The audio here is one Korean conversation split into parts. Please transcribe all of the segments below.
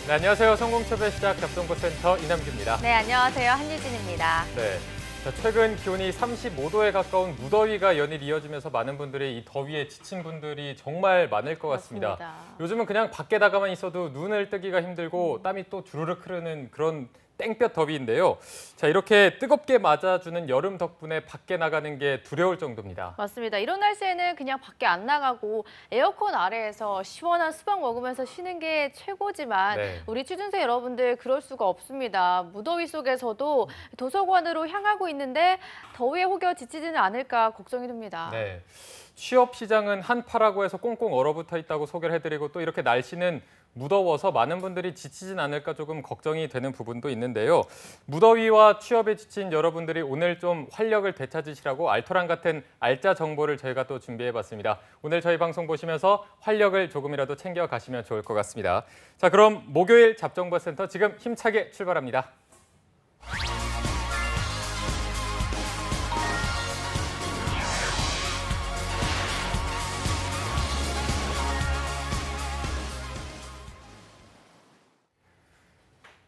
네, 안녕하세요. 성공초배 시작 접종고센터 이남규입니다. 네, 안녕하세요. 한유진입니다. 네, 자, 최근 기온이 35도에 가까운 무더위가 연일 이어지면서 많은 분들이 이 더위에 지친 분들이 정말 많을 것 같습니다. 맞습니다. 요즘은 그냥 밖에 나가만 있어도 눈을 뜨기가 힘들고 땀이 또 주르륵 흐르는 그런 땡볕 더위인데요. 자, 이렇게 뜨겁게 맞아주는 여름 덕분에 밖에 나가는 게 두려울 정도입니다. 맞습니다. 이런 날씨에는 그냥 밖에 안 나가고 에어컨 아래에서 시원한 수박 먹으면서 쉬는 게 최고지만 네. 우리 취준생 여러분들 그럴 수가 없습니다. 무더위 속에서도 도서관으로 향하고 있는데 더위에 혹여 지치지는 않을까 걱정이 됩니다. 네. 취업 시장은 한파라고 해서 꽁꽁 얼어붙어 있다고 소개를 해드리고 또 이렇게 날씨는 무더워서 많은 분들이 지치진 않을까 조금 걱정이 되는 부분도 있는데요. 무더위와 취업에 지친 여러분들이 오늘 좀 활력을 되찾으시라고 알토란 같은 알짜 정보를 저희가 또 준비해봤습니다. 오늘 저희 방송 보시면서 활력을 조금이라도 챙겨가시면 좋을 것 같습니다. 자, 그럼 목요일 잡정보센터 지금 힘차게 출발합니다.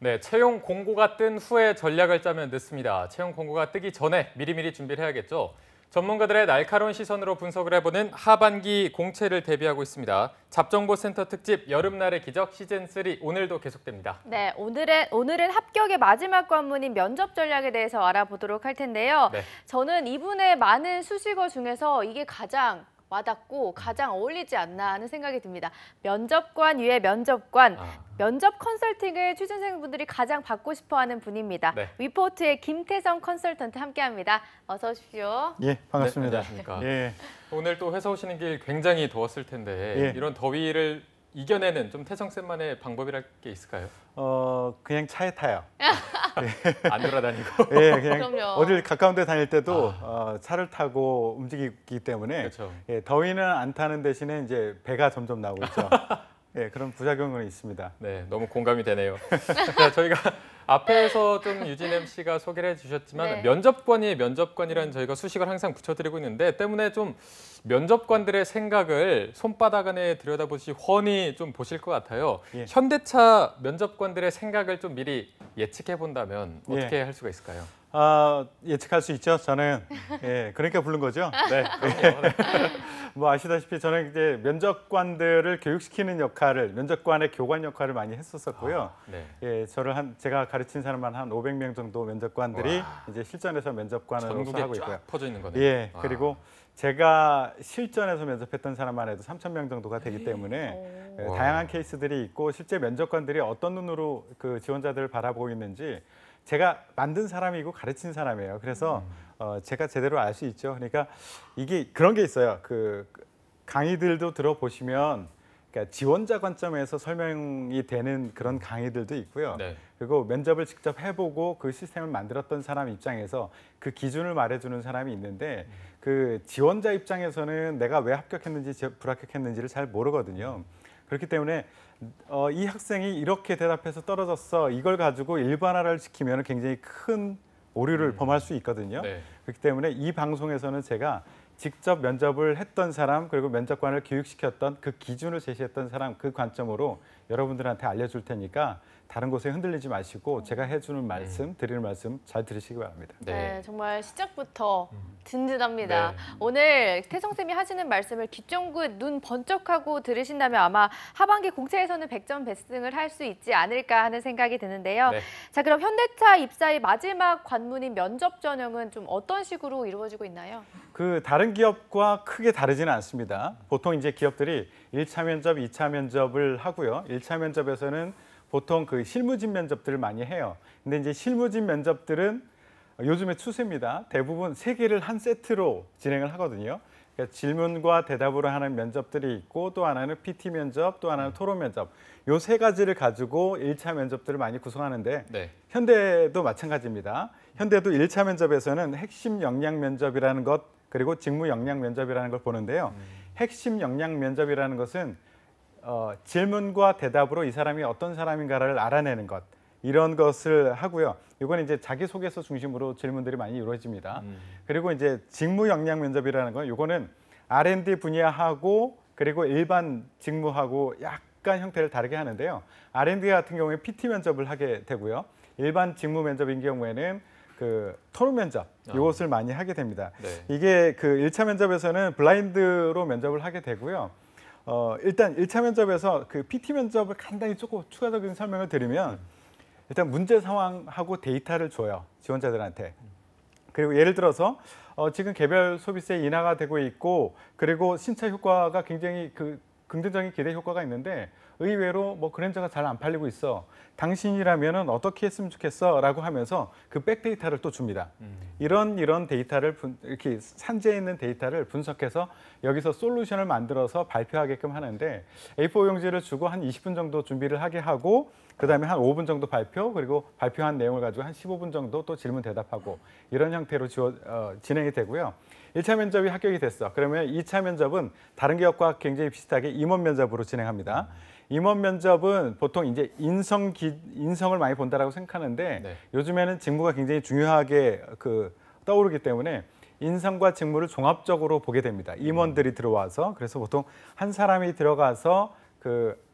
네, 채용 공고가 뜬 후에 전략을 짜면 늦습니다. 채용 공고가 뜨기 전에 미리미리 준비를 해야겠죠. 전문가들의 날카로운 시선으로 분석을 해보는 하반기 공채를 대비하고 있습니다. 잡정보센터 특집 여름날의 기적 시즌3 오늘도 계속됩니다. 네, 오늘은 합격의 마지막 관문인 면접 전략에 대해서 알아보도록 할 텐데요. 네. 저는 이분의 많은 수식어 중에서 이게 가장 와닿고 가장 어울리지 않나 하는 생각이 듭니다. 면접관 위에 면접관, 면접 컨설팅을 취준생분들이 가장 받고 싶어하는 분입니다. 네. 위포트의 김태성 컨설턴트 함께합니다. 어서 오십시오. 예, 반갑습니다. 네, 안녕하십니까. 예, 오늘 또 회사 오시는 길 굉장히 더웠을 텐데 예. 이런 더위를 이겨내는 좀 태성쌤만의 방법이랄 게 있을까요? 그냥 차에 타요. 안 돌아다니고. 예, 그냥 그럼요. 어딜 가까운 데 다닐 때도 차를 타고 움직이기 때문에 그렇죠. 예, 더위는 안 타는 대신에 이제 배가 점점 나오고 있죠. 예, 그런 부작용은 있습니다. 네, 너무 공감이 되네요. 자, 저희가 앞에서 좀 유진 MC가 소개를 해주셨지만 네. 면접관이라는 저희가 수식을 항상 붙여드리고 있는데 때문에 좀 면접관들의 생각을 손바닥 안에 들여다보시 훤히 좀 보실 것 같아요. 예. 현대차 면접관들의 생각을 좀 미리 예측해 본다면 어떻게 예. 할 수가 있을까요? 예측할 수 있죠. 저는 예, 그러니까 부른 거죠. 네, 그럼요. 네. 뭐 아시다시피 저는 이제 면접관들을 교육시키는 역할을 면접관의 교관 역할을 많이 했었었고요. 네. 예, 제가 가르친 사람만 한 500명 정도 면접관들이 이제 실전에서 면접관으로서 전국에 하고 쫙 있고요. 퍼져 있는 거네요. 예, 아. 그리고 제가 실전에서 면접했던 사람만 해도 3,000명 정도가 되기 때문에 오. 예, 다양한 케이스들이 있고 실제 면접관들이 어떤 눈으로 그 지원자들을 바라보고 있는지 제가 만든 사람이고 가르친 사람이에요. 그래서 제가 제대로 알 수 있죠. 그러니까 이게 그런 게 있어요. 그 강의들도 들어보시면 그러니까 지원자 관점에서 설명이 되는 그런 강의들도 있고요. 네. 그리고 면접을 직접 해보고 그 시스템을 만들었던 사람 입장에서 그 기준을 말해주는 사람이 있는데 그 지원자 입장에서는 내가 왜 합격했는지 불합격했는지를 잘 모르거든요. 그렇기 때문에 이 학생이 이렇게 대답해서 떨어졌어. 이걸 가지고 일반화를 시키면 굉장히 큰 오류를 범할 수 있거든요. 네. 그렇기 때문에 이 방송에서는 제가 직접 면접을 했던 사람 그리고 면접관을 교육시켰던 그 기준을 제시했던 사람 그 관점으로 여러분들한테 알려줄 테니까 다른 곳에 흔들리지 마시고 제가 해주는 말씀, 드리는 말씀 잘 들으시기 바랍니다. 네, 정말 시작부터 든든합니다. 네. 오늘 태성쌤이 하시는 말씀을 귀 쫑긋 눈 번쩍하고 들으신다면 아마 하반기 공채에서는 100점 배승을 할 수 있지 않을까 하는 생각이 드는데요. 네. 자, 그럼 현대차 입사의 마지막 관문인 면접 전형은 좀 어떤 식으로 이루어지고 있나요? 그 다른 기업과 크게 다르지는 않습니다. 보통 이제 기업들이 1차 면접, 2차 면접을 하고요. 1차 면접에서는 보통 그 실무진 면접들을 많이 해요. 근데 이제 실무진 면접들은 요즘의 추세입니다. 대부분 세 개를 한 세트로 진행을 하거든요. 그러니까 질문과 대답으로 하는 면접들이 있고 또 하나는 PT 면접, 또 하나는 토론 면접. 요 세 가지를 가지고 1차 면접들을 많이 구성하는데 네. 현대도 마찬가지입니다. 현대도 1차 면접에서는 핵심 역량 면접이라는 것 그리고 직무 역량 면접이라는 걸 보는데요. 핵심 역량 면접이라는 것은 질문과 대답으로 이 사람이 어떤 사람인가를 알아내는 것 이런 것을 하고요. 이건 이제 자기소개서 중심으로 질문들이 많이 이루어집니다. 그리고 이제 직무 역량 면접이라는 건 이거는 R&D 분야하고 그리고 일반 직무하고 약간 형태를 다르게 하는데요. R&D 같은 경우에 PT 면접을 하게 되고요. 일반 직무 면접인 경우에는 그 토론 면접 이것을 많이 하게 됩니다. 네. 이게 그 1차 면접에서는 블라인드로 면접을 하게 되고요. 일단 1차 면접에서 그 PT 면접을 간단히 조금 추가적인 설명을 드리면 일단 문제 상황하고 데이터를 줘요. 지원자들한테. 그리고 예를 들어서 지금 개별 소비세 인하가 되고 있고 그리고 신차 효과가 굉장히 그 긍정적인 기대 효과가 있는데 의외로 뭐 그랜저가 잘 안 팔리고 있어. 당신이라면은 어떻게 했으면 좋겠어라고 하면서 그 백데이터를 또 줍니다. 이런 데이터를 이렇게 산재해 있는 데이터를 분석해서 여기서 솔루션을 만들어서 발표하게끔 하는데 A4 용지를 주고 한 20분 정도 준비를 하게 하고 그다음에 한 5분 정도 발표 그리고 발표한 내용을 가지고 한 15분 정도 또 질문 대답하고 이런 형태로 진행이 되고요. 1차 면접이 합격이 됐어. 그러면 2차 면접은 다른 기업과 굉장히 비슷하게 임원 면접으로 진행합니다. 임원 면접은 보통 이제 인성을 많이 본다라고 생각하는데 네. 요즘에는 직무가 굉장히 중요하게 떠오르기 때문에 인성과 직무를 종합적으로 보게 됩니다. 임원들이 들어와서 그래서 보통 한 사람이 들어가서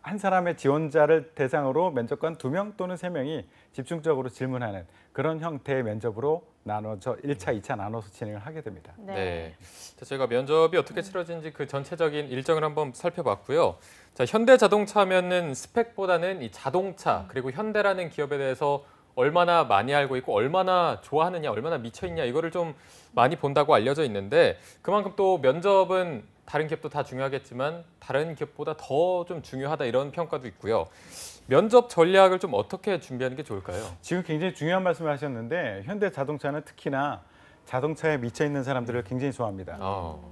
한 사람의 지원자를 대상으로 면접관 2명 또는 3명이 집중적으로 질문하는 그런 형태의 면접으로 나눠서 1차, 2차 나눠서 진행을 하게 됩니다. 네. 자, 저희가 면접이 어떻게 치러지는지 그 전체적인 일정을 한번 살펴봤고요. 자, 현대자동차면은 스펙보다는 이 자동차 그리고 현대라는 기업에 대해서 얼마나 많이 알고 있고 얼마나 좋아하느냐, 얼마나 미쳐 있냐 이거를 좀 많이 본다고 알려져 있는데 그만큼 또 면접은 다른 기업도 다 중요하겠지만 다른 기업보다 더 좀 중요하다 이런 평가도 있고요. 면접 전략을 좀 어떻게 준비하는 게 좋을까요? 지금 굉장히 중요한 말씀을 하셨는데 현대자동차는 특히나 자동차에 미쳐 있는 사람들을 굉장히 좋아합니다.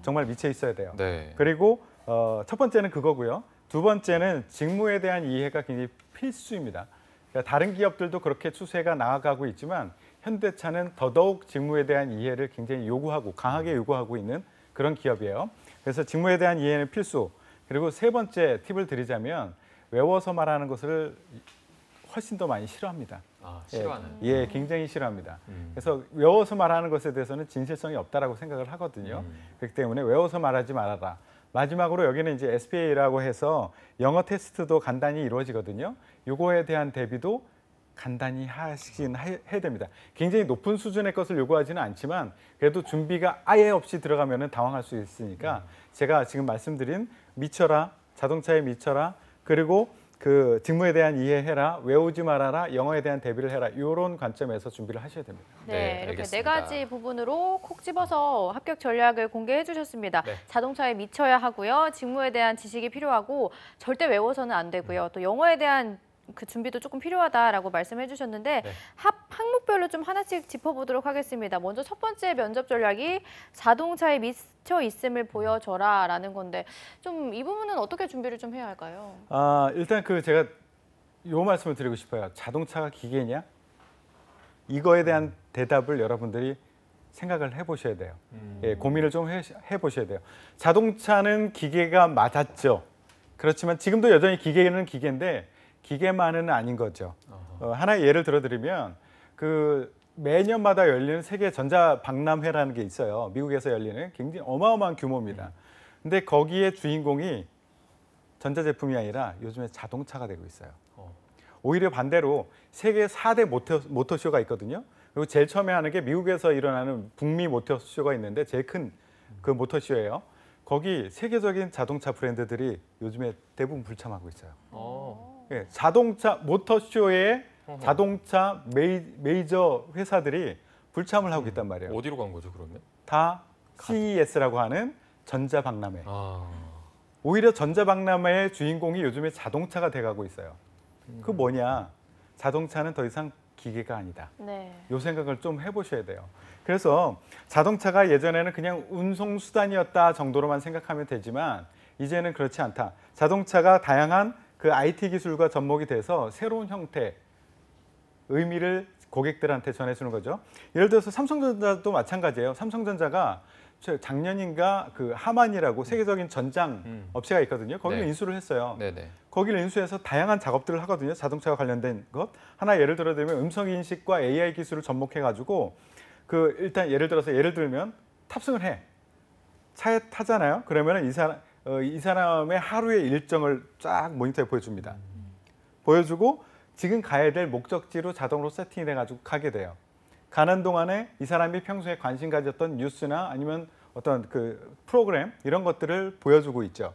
정말 미쳐 있어야 돼요. 네. 그리고 첫 번째는 그거고요. 두 번째는 직무에 대한 이해가 굉장히 필수입니다. 그러니까 다른 기업들도 그렇게 추세가 나아가고 있지만 현대차는 더더욱 직무에 대한 이해를 굉장히 강하게 요구하고 있는 그런 기업이에요. 그래서 직무에 대한 이해는 필수. 그리고 세 번째 팁을 드리자면 외워서 말하는 것을 훨씬 더 많이 싫어합니다. 싫어하는. 예, 굉장히 싫어합니다. 그래서 외워서 말하는 것에 대해서는 진실성이 없다라고 생각을 하거든요. 그렇기 때문에 외워서 말하지 말아라. 마지막으로 여기는 이제 SPA라고 해서 영어 테스트도 간단히 이루어지거든요. 요거에 대한 대비도 간단히 해야 됩니다. 굉장히 높은 수준의 것을 요구하지는 않지만 그래도 준비가 아예 없이 들어가면 당황할 수 있으니까 제가 지금 말씀드린 미쳐라, 자동차에 미쳐라, 그리고 그 직무에 대한 이해해라, 외우지 말아라, 영어에 대한 대비를 해라 이런 관점에서 준비를 하셔야 됩니다. 네, 이렇게 알겠습니다. 네 가지 부분으로 콕 집어서 합격 전략을 공개해 주셨습니다. 네. 자동차에 미쳐야 하고요. 직무에 대한 지식이 필요하고 절대 외워서는 안 되고요. 또 영어에 대한 그 준비도 조금 필요하다라고 말씀해 주셨는데 네. 항목별로 좀 하나씩 짚어보도록 하겠습니다. 먼저 첫 번째 면접 전략이 자동차에 미쳐 있음을 보여줘라라는 건데 좀 이 부분은 어떻게 준비를 좀 해야 할까요? 일단 제가 요 말씀을 드리고 싶어요. 자동차가 기계냐? 이거에 대한 대답을 여러분들이 생각을 해보셔야 돼요. 예, 고민을 좀 해보셔야 돼요. 자동차는 기계가 맞았죠. 그렇지만 지금도 여전히 기계는 기계인데 기계만은 아닌 거죠. 하나의 예를 들어드리면 매년마다 열리는 세계 전자박람회라는 게 있어요. 미국에서 열리는 굉장히 어마어마한 규모입니다. 근데 거기에 주인공이 전자제품이 아니라 요즘에 자동차가 되고 있어요. 오히려 반대로 세계 4대 모터쇼가 있거든요. 그리고 제일 처음에 하는 게 미국에서 일어나는 북미 모터쇼가 있는데 제일 큰 그 모터쇼예요. 거기 세계적인 자동차 브랜드들이 요즘에 대부분 불참하고 있어요. 예, 자동차 모터쇼에 자동차 메이저 회사들이 불참을 하고 있단 말이에요. 어디로 간 거죠 그러면? 다 CES라고 하는 전자박람회. 오히려 전자박람회의 주인공이 요즘에 자동차가 돼가고 있어요. 그 뭐냐? 자동차는 더 이상 기계가 아니다. 네. 이 생각을 좀 해보셔야 돼요. 그래서 자동차가 예전에는 그냥 운송수단이었다 정도로만 생각하면 되지만 이제는 그렇지 않다. 자동차가 다양한 그 IT 기술과 접목이 돼서 새로운 형태, 의미를 고객들한테 전해주는 거죠. 예를 들어서 삼성전자도 마찬가지예요. 삼성전자가 작년인가 하만이라고 세계적인 전장 업체가 있거든요. 거기를 네. 인수를 했어요. 네네. 거기를 인수해서 다양한 작업들을 하거든요. 자동차와 관련된 것. 하나 예를 들어드리면 음성인식과 AI 기술을 접목해가지고 일단 예를 들면 탑승을 해. 차에 타잖아요. 그러면 이 사람 이 사람의 하루의 일정을 쫙 모니터에 보여줍니다. 보여주고 지금 가야 될 목적지로 자동으로 세팅이 돼가지고 가게 돼요. 가는 동안에 이 사람이 평소에 관심 가졌던 뉴스나 아니면 어떤 그 프로그램 이런 것들을 보여주고 있죠.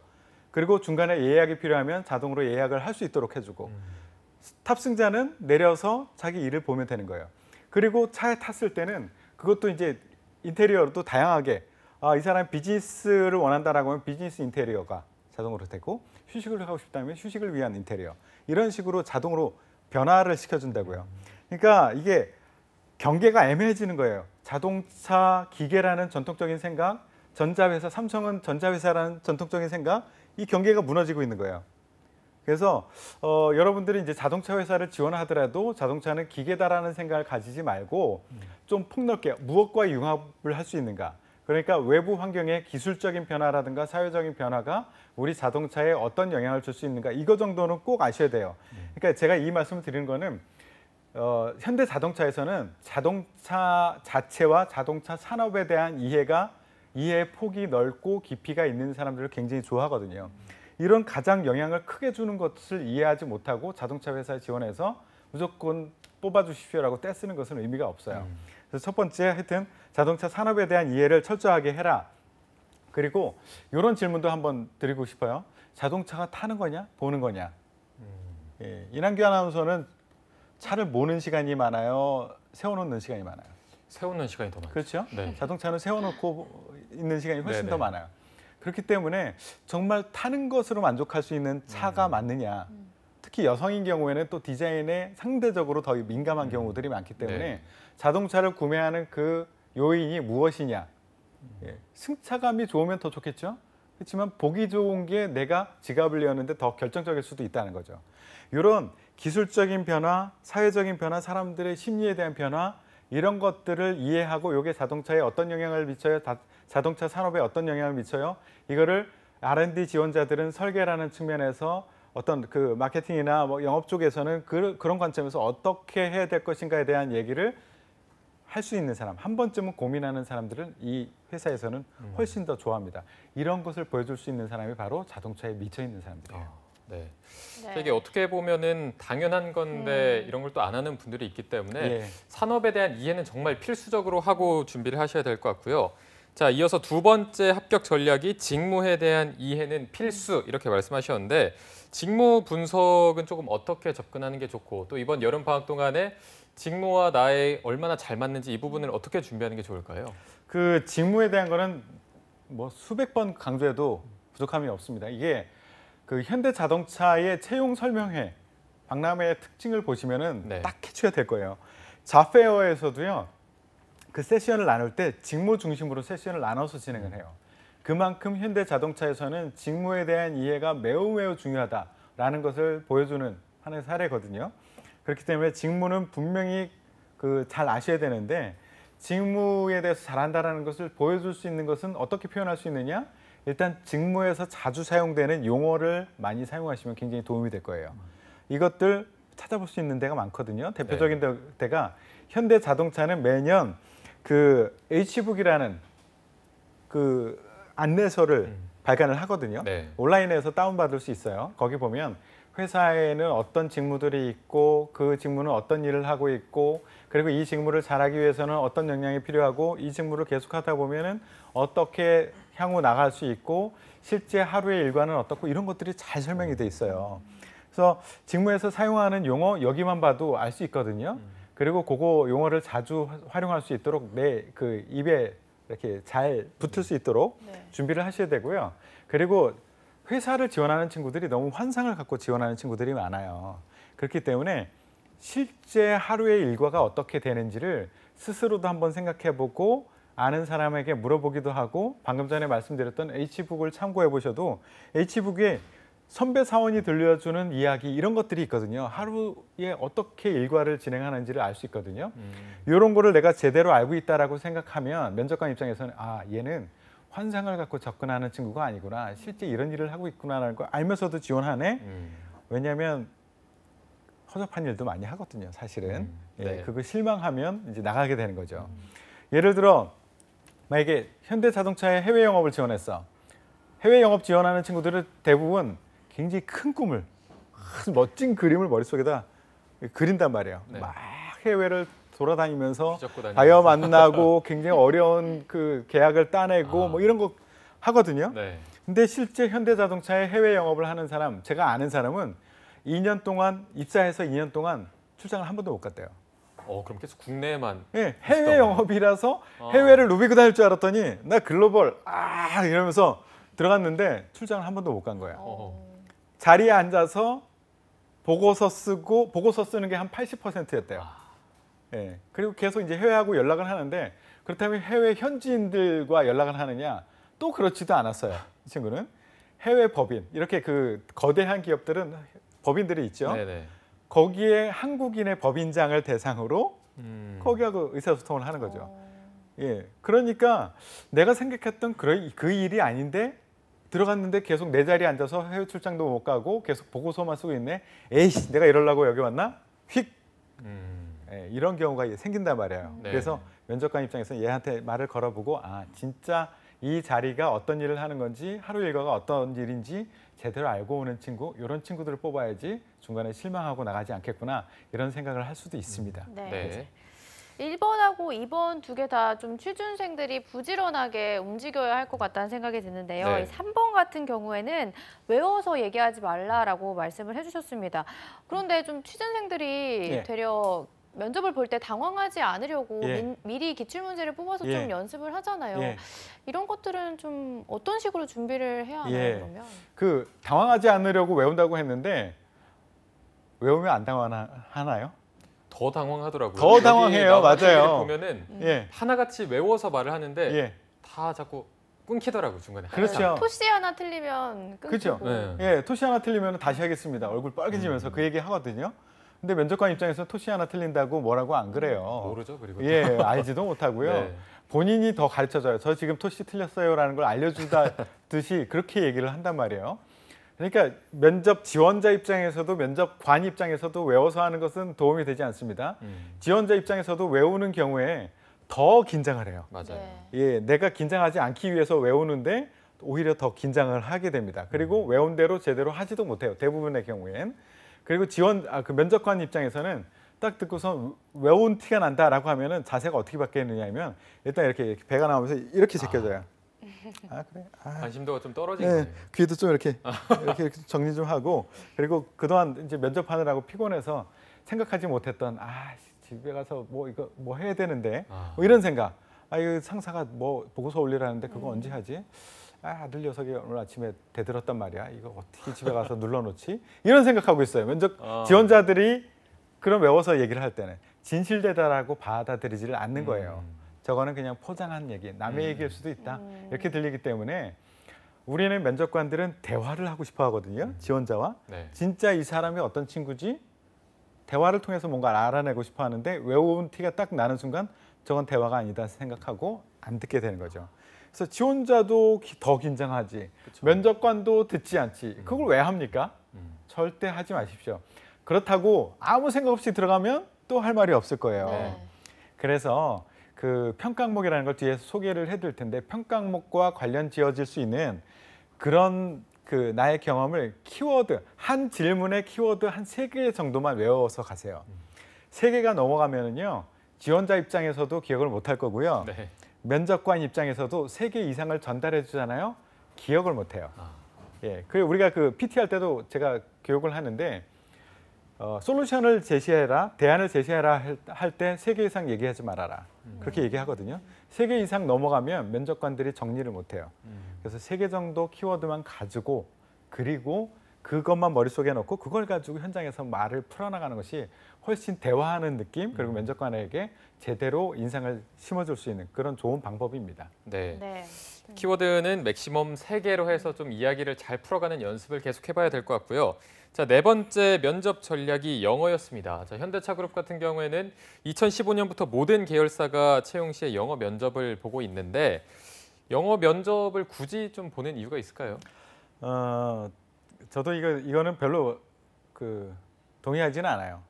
그리고 중간에 예약이 필요하면 자동으로 예약을 할 수 있도록 해주고 탑승자는 내려서 자기 일을 보면 되는 거예요. 그리고 차에 탔을 때는 그것도 이제 인테리어도 다양하게 이 사람이 비즈니스를 원한다라고 하면 비즈니스 인테리어가 자동으로 되고 휴식을 하고 싶다면 휴식을 위한 인테리어 이런 식으로 자동으로 변화를 시켜준다고요. 그러니까 이게 경계가 애매해지는 거예요. 자동차 기계라는 전통적인 생각, 전자회사, 삼성은 전자회사라는 전통적인 생각, 이 경계가 무너지고 있는 거예요. 그래서 여러분들이 이제 자동차 회사를 지원하더라도 자동차는 기계다라는 생각을 가지지 말고 좀 폭넓게 무엇과 융합을 할 수 있는가. 그러니까 외부 환경의 기술적인 변화라든가 사회적인 변화가 우리 자동차에 어떤 영향을 줄 수 있는가. 이거 정도는 꼭 아셔야 돼요. 그러니까 제가 이 말씀을 드리는 거는 현대 자동차에서는 자동차 자체와 자동차 산업에 대한 이해의 폭이 넓고 깊이가 있는 사람들을 굉장히 좋아하거든요. 이런 가장 영향을 크게 주는 것을 이해하지 못하고 자동차 회사에 지원해서 무조건 뽑아주십시오라고 떼쓰는 것은 의미가 없어요. 그래서 첫 번째 하여튼 자동차 산업에 대한 이해를 철저하게 해라. 그리고 이런 질문도 한번 드리고 싶어요. 자동차가 타는 거냐 보는 거냐. 예, 이난규 아나운서는 차를 모는 시간이 많아요? 세워놓는 시간이 많아요? 세우는 시간이 더 많죠. 그렇죠? 네. 자동차는 세워놓고 있는 시간이 훨씬 네네. 더 많아요. 그렇기 때문에 정말 타는 것으로 만족할 수 있는 차가 맞느냐. 특히 여성인 경우에는 또 디자인에 상대적으로 더 민감한 경우들이 많기 때문에 네. 자동차를 구매하는 그 요인이 무엇이냐. 예, 승차감이 좋으면 더 좋겠죠. 그렇지만 보기 좋은 게 내가 지갑을 여는데 더 결정적일 수도 있다는 거죠. 이런 기술적인 변화, 사회적인 변화, 사람들의 심리에 대한 변화 이런 것들을 이해하고 이게 자동차에 어떤 영향을 미쳐요? 자동차 산업에 어떤 영향을 미쳐요? 이거를 R&D 지원자들은 설계라는 측면에서 어떤 그 마케팅이나 뭐 영업 쪽에서는 그런 관점에서 어떻게 해야 될 것인가에 대한 얘기를 할 수 있는 사람, 한 번쯤은 고민하는 사람들은 이 회사에서는 훨씬 더 좋아합니다. 이런 것을 보여줄 수 있는 사람이 바로 자동차에 미쳐 있는 사람들이에요. 네. 네. 이게 어떻게 보면은 당연한 건데 이런 걸 또 안 하는 분들이 있기 때문에 예. 산업에 대한 이해는 정말 필수적으로 하고 준비를 하셔야 될 것 같고요. 자, 이어서 두 번째 합격 전략이 직무에 대한 이해는 필수 이렇게 말씀하셨는데 직무 분석은 조금 어떻게 접근하는 게 좋고 또 이번 여름 방학 동안에 직무와 나의 얼마나 잘 맞는지 이 부분을 어떻게 준비하는 게 좋을까요? 그 직무에 대한 거는 뭐 수백 번 강조해도 부족함이 없습니다. 이게 그 현대 자동차의 채용 설명회 박람회의 특징을 보시면은 네. 딱 캐치가 될 거예요. 자페어에서도요. 그 세션을 나눌 때 직무 중심으로 세션을 나눠서 진행을 해요. 그만큼 현대 자동차에서는 직무에 대한 이해가 매우 중요하다라는 것을 보여주는 하나의 사례거든요. 그렇기 때문에 직무는 분명히 그 잘 아셔야 되는데 직무에 대해서 잘한다라는 것을 보여줄 수 있는 것은 어떻게 표현할 수 있느냐? 일단 직무에서 자주 사용되는 용어를 많이 사용하시면 굉장히 도움이 될 거예요. 이것들 찾아볼 수 있는 데가 많거든요. 대표적인 데가 현대 자동차는 매년 그 H북이라는 그 안내서를 발간을 하거든요. 네. 온라인에서 다운받을 수 있어요. 거기 보면 회사에는 어떤 직무들이 있고 그 직무는 어떤 일을 하고 있고 그리고 이 직무를 잘하기 위해서는 어떤 역량이 필요하고 이 직무를 계속하다 보면은 어떻게 향후 나갈 수 있고 실제 하루의 일과는 어떻고 이런 것들이 잘 설명이 돼 있어요. 그래서 직무에서 사용하는 용어 여기만 봐도 알 수 있거든요. 그리고 그거 용어를 자주 활용할 수 있도록 내 그 입에 이렇게 잘 붙을 수 있도록 네. 준비를 하셔야 되고요. 그리고 회사를 지원하는 친구들이 너무 환상을 갖고 지원하는 친구들이 많아요. 그렇기 때문에 실제 하루의 일과가 어떻게 되는지를 스스로도 한번 생각해보고 아는 사람에게 물어보기도 하고 방금 전에 말씀드렸던 H북을 참고해 보셔도 H북에 선배 사원이 들려주는 이야기 이런 것들이 있거든요. 하루에 어떻게 일과를 진행하는지를 알 수 있거든요. 이런 거를 내가 제대로 알고 있다라고 생각하면 면접관 입장에서는 아 얘는 환상을 갖고 접근하는 친구가 아니구나. 실제 이런 일을 하고 있구나라는 걸 알면서도 지원하네. 왜냐하면 허접한 일도 많이 하거든요. 사실은. 네. 예, 그거 실망하면 이제 나가게 되는 거죠. 예를 들어 만약에 현대자동차의 해외 영업을 지원했어. 해외 영업 지원하는 친구들은 대부분 굉장히 큰 꿈을, 아주 멋진 그림을 머릿속에다 그린단 말이에요. 네. 막 해외를 돌아다니면서 뒤적고 다니면서. 바이어 만나고 굉장히 어려운 그 계약을 따내고 뭐 이런 거 하거든요. 네. 근데 실제 현대자동차의 해외 영업을 하는 사람, 제가 아는 사람은 2년 동안 입사해서 2년 동안 출장을 한 번도 못 갔대요. 그럼 계속 국내에만. 예, 해외 영업이라서 아. 해외를 누비고 다닐 줄 알았더니 나 글로벌 이러면서 들어갔는데 출장을 한 번도 못 간 거예요. 자리에 앉아서 보고서 쓰는 게 한 80%였대요. 예. 그리고 계속 이제 해외하고 연락을 하는데 그렇다면 해외 현지인들과 연락을 하느냐? 또 그렇지도 않았어요. 이 친구는 해외 법인, 이렇게 그 거대한 기업들은 법인들이 있죠. 네네. 거기에 한국인의 법인장을 대상으로 거기하고 의사소통을 하는 거죠. 예. 그러니까 내가 생각했던 그 일이 아닌데 들어갔는데 계속 내 자리에 앉아서 해외 출장도 못 가고 계속 보고서만 쓰고 있네. 에이씨, 내가 이러려고 여기 왔나? 휙. 예, 이런 경우가 생긴단 말이에요. 네. 그래서 면접관 입장에서 얘한테 말을 걸어보고 진짜 이 자리가 어떤 일을 하는 건지 하루 일과가 어떤 일인지 제대로 알고 오는 친구, 이런 친구들을 뽑아야지 중간에 실망하고 나가지 않겠구나 이런 생각을 할 수도 있습니다. 네. 네. 1번하고 2번 두 개 다 좀 취준생들이 부지런하게 움직여야 할 것 같다는 생각이 드는데요. 네. 이 3번 같은 경우에는 외워서 얘기하지 말라라고 말씀을 해주셨습니다. 그런데 좀 취준생들이 예. 되려 면접을 볼 때 당황하지 않으려고 예. 미리 기출문제를 뽑아서 예. 좀 연습을 하잖아요. 예. 이런 것들은 좀 어떤 식으로 준비를 해야 하나요, 예. 그러면? 그 당황하지 않으려고 외운다고 했는데 외우면 안 당황하나요? 더 당황하더라고요. 더 당황해요. 나온 맞아요. 책들을 보면은 예. 하나같이 외워서 말을 하는데 예. 다 자꾸 끊기더라고요, 중간에. 그렇죠. 토시 하나 틀리면 끊기고. 그렇죠. 네. 예, 토시 하나 틀리면 다시 하겠습니다. 얼굴 빨개지면서 그 얘기 하거든요. 근데 면접관 입장에서 토시 하나 틀린다고 뭐라고 안 그래요. 모르죠, 그리고. 예, 알지도 못하고요. 네. 본인이 더 가르쳐줘요. 저 지금 토시 틀렸어요라는 걸 알려주듯이 그렇게 얘기를 한단 말이에요. 그러니까 면접 지원자 입장에서도 면접관 입장에서도 외워서 하는 것은 도움이 되지 않습니다. 지원자 입장에서도 외우는 경우에 더 긴장을 해요. 맞아요. 네. 예, 내가 긴장하지 않기 위해서 외우는데 오히려 더 긴장을 하게 됩니다. 그리고 외운 대로 제대로 하지도 못해요. 대부분의 경우엔. 그리고 그 면접관 입장에서는 딱 듣고서 외운 티가 난다라고 하면은 자세가 어떻게 바뀌느냐면 일단 이렇게 배가 나오면서 이렇게 제껴져요. 그래. 관심도가 좀 떨어진 네, 거예요. 귀도 좀 이렇게 정리 좀 하고 그리고 그동안 이제 면접하느라고 피곤해서 생각하지 못했던 집에 가서 이거 뭐 해야 되는데 뭐 이런 생각. 이거 상사가 뭐 보고서 올리라는데 그거 언제 하지? 아들 녀석이 오늘 아침에 대들었단 말이야. 이거 어떻게 집에 가서 눌러놓지? 이런 생각하고 있어요. 면접 지원자들이 그런 외워서 얘기를 할 때는 진실되다라고 받아들이지를 않는 거예요. 저거는 그냥 포장한 얘기, 남의 얘기일 수도 있다. 이렇게 들리기 때문에 우리는 면접관들은 대화를 하고 싶어 하거든요. 지원자와. 네. 진짜 이 사람이 어떤 친구지? 대화를 통해서 뭔가 알아내고 싶어 하는데 외운 티가 딱 나는 순간 저건 대화가 아니다 생각하고 안 듣게 되는 거죠. 그래서 지원자도 더 긴장하지, 그쵸. 면접관도 듣지 않지. 그걸 왜 합니까? 절대 하지 마십시오. 그렇다고 아무 생각 없이 들어가면 또 할 말이 없을 거예요. 네. 그래서 그 평가항목이라는 걸 뒤에서 소개를 해드릴 텐데 평가항목과 관련 지어질 수 있는 그런 그 나의 경험을 키워드, 한 질문의 키워드 한 3개 정도만 외워서 가세요. 3개가 넘어가면은요 지원자 입장에서도 기억을 못 할 거고요. 네. 면접관 입장에서도 3개 이상을 전달해 주잖아요. 기억을 못 해요. 예. 그리고 우리가 그 PT 할 때도 제가 교육을 하는데 솔루션을 제시해라, 대안을 제시해라 할 때 3개 이상 얘기하지 말아라. 그렇게 얘기하거든요. 3개 이상 넘어가면 면접관들이 정리를 못 해요. 그래서 3개 정도 키워드만 가지고 그리고 그것만 머릿속에 넣고 그걸 가지고 현장에서 말을 풀어나가는 것이 훨씬 대화하는 느낌, 그리고 면접관에게 제대로 인상을 심어줄 수 있는 그런 좋은 방법입니다. 네. 네. 키워드는 맥시멈 3개로 해서 좀 이야기를 잘 풀어가는 연습을 계속 해봐야 될 것 같고요. 자, 4번째 면접 전략이 영어였습니다. 자, 현대차그룹 같은 경우에는 2015년부터 모든 계열사가 채용 시에 영어 면접을 보고 있는데 영어 면접을 굳이 좀 보는 이유가 있을까요? 저도 이거는 별로 동의하지는 않아요.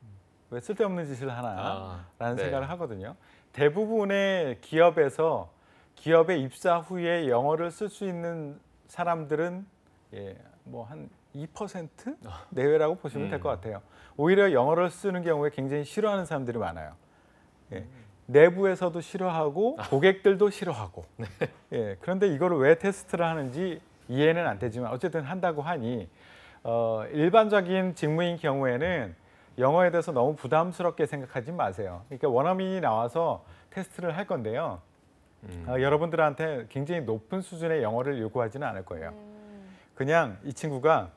왜 쓸데없는 짓을 하나라는 네. 생각을 하거든요. 대부분의 기업에서 기업에 입사 후에 영어를 쓸 수 있는 사람들은 뭐 한 2% 내외라고 보시면 될 것 같아요. 오히려 영어를 쓰는 경우에 굉장히 싫어하는 사람들이 많아요. 내부에서도 싫어하고 고객들도 싫어하고. 그런데 이거를 왜 테스트를 하는지 이해는 안 되지만 어쨌든 한다고 하니 일반적인 직무인 경우에는 영어에 대해서 너무 부담스럽게 생각하지 마세요. 그러니까 원어민이 나와서 테스트를 할 건데요. 여러분들한테 굉장히 높은 수준의 영어를 요구하지는 않을 거예요. 그냥 이 친구가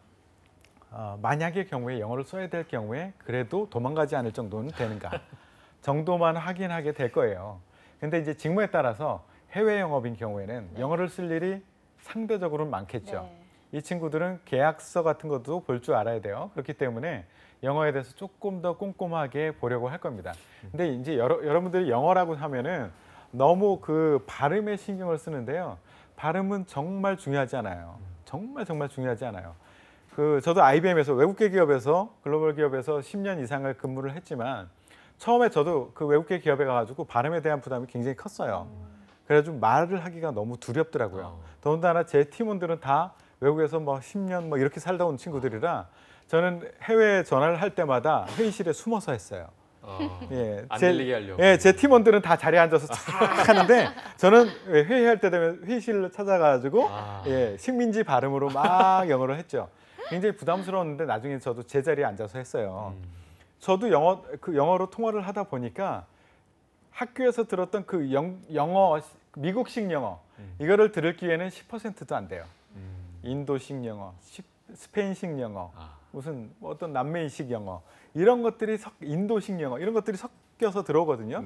만약의 경우에 영어를 써야 될 경우에 그래도 도망가지 않을 정도는 되는가 정도만 확인하게 될 거예요. 근데 이제 직무에 따라서 해외 영업인 경우에는 영어를 쓸 일이 상대적으로 많겠죠. 이 친구들은 계약서 같은 것도 볼 줄 알아야 돼요. 그렇기 때문에 영어에 대해서 조금 더 꼼꼼하게 보려고 할 겁니다. 근데 이제 여러분들이 영어라고 하면은 너무 그 발음에 신경을 쓰는데요. 발음은 정말 중요하지 않아요. 정말 중요하지 않아요. 저도 IBM에서 외국계 기업에서 글로벌 기업에서 10년 이상을 근무를 했지만 처음에 저도 그 외국계 기업에 가가지고 발음에 대한 부담이 굉장히 컸어요. 그래가지고 말을 하기가 너무 두렵더라고요. 더군다나 제 팀원들은 다 외국에서 뭐 10년 뭐 이렇게 살다 온 친구들이라 저는 해외 전화를 할 때마다 회의실에 숨어서 했어요. 안 들리게 하려고. 제 팀원들은 다 자리에 앉아서 착 하는데 저는 회의할 때 되면 회의실로 찾아가지고 식민지 발음으로 막 영어를 했죠. 굉장히 부담스러웠는데 나중에 저도 제 자리에 앉아서 했어요. 저도 영어로 통화를 하다 보니까 학교에서 들었던 그 영어, 미국식 영어 이거를 들을 기회는 10%도 안 돼요. 인도식 영어, 스페인식 영어, 무슨 어떤 남미식 영어 이런 것들이 인도식 영어 이런 것들이 섞여서 들어오거든요.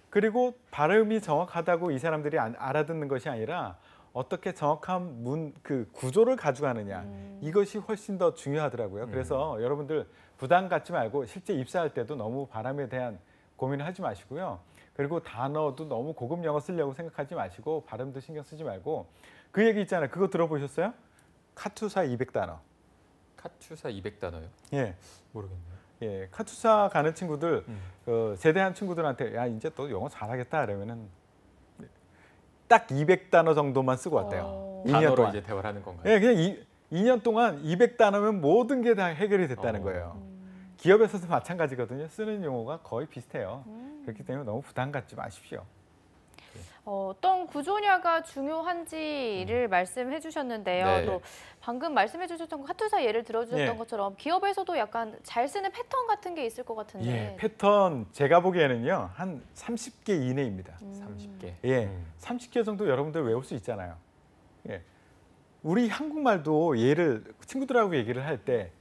그리고 발음이 정확하다고 이 사람들이 알아듣는 것이 아니라 어떻게 정확한 그 구조를 가져가느냐 이것이 훨씬 더 중요하더라고요. 그래서 여러분들 부담 갖지 말고 실제 입사할 때도 너무 발음에 대한 고민을 하지 마시고요. 그리고 단어도 너무 고급 영어 쓰려고 생각하지 마시고 발음도 신경 쓰지 말고 그 얘기 있잖아요. 그거 들어보셨어요? 카투사 200단어. 카투사 200단어요? 예. 모르겠네요. 카투사 가는 친구들 제대한 친구들한테 야 이제 또 영어 잘하겠다 그러면은 딱 200단어 정도만 쓰고 왔대요. 2년 단어로 동안. 이제 대화를 하는 건가요? 그냥 2년 동안 200단어면 모든 게 다 해결이 됐다는 거예요. 기업에서도 마찬가지거든요. 쓰는 용어가 거의 비슷해요. 그렇기 때문에 너무 부담 갖지 마십시오. 어떤 구조냐가 중요한지를 말씀해 주셨는데요. 또 방금 말씀해 주셨던 카투사 예를 들어주셨던 것처럼 기업에서도 약간 잘 쓰는 패턴 같은 게 있을 것 같은데. 패턴 제가 보기에는요. 한 30개 이내입니다. 30개? 30개 정도 여러분들 외울 수 있잖아요. 우리 한국말도 친구들하고 얘기를 할 때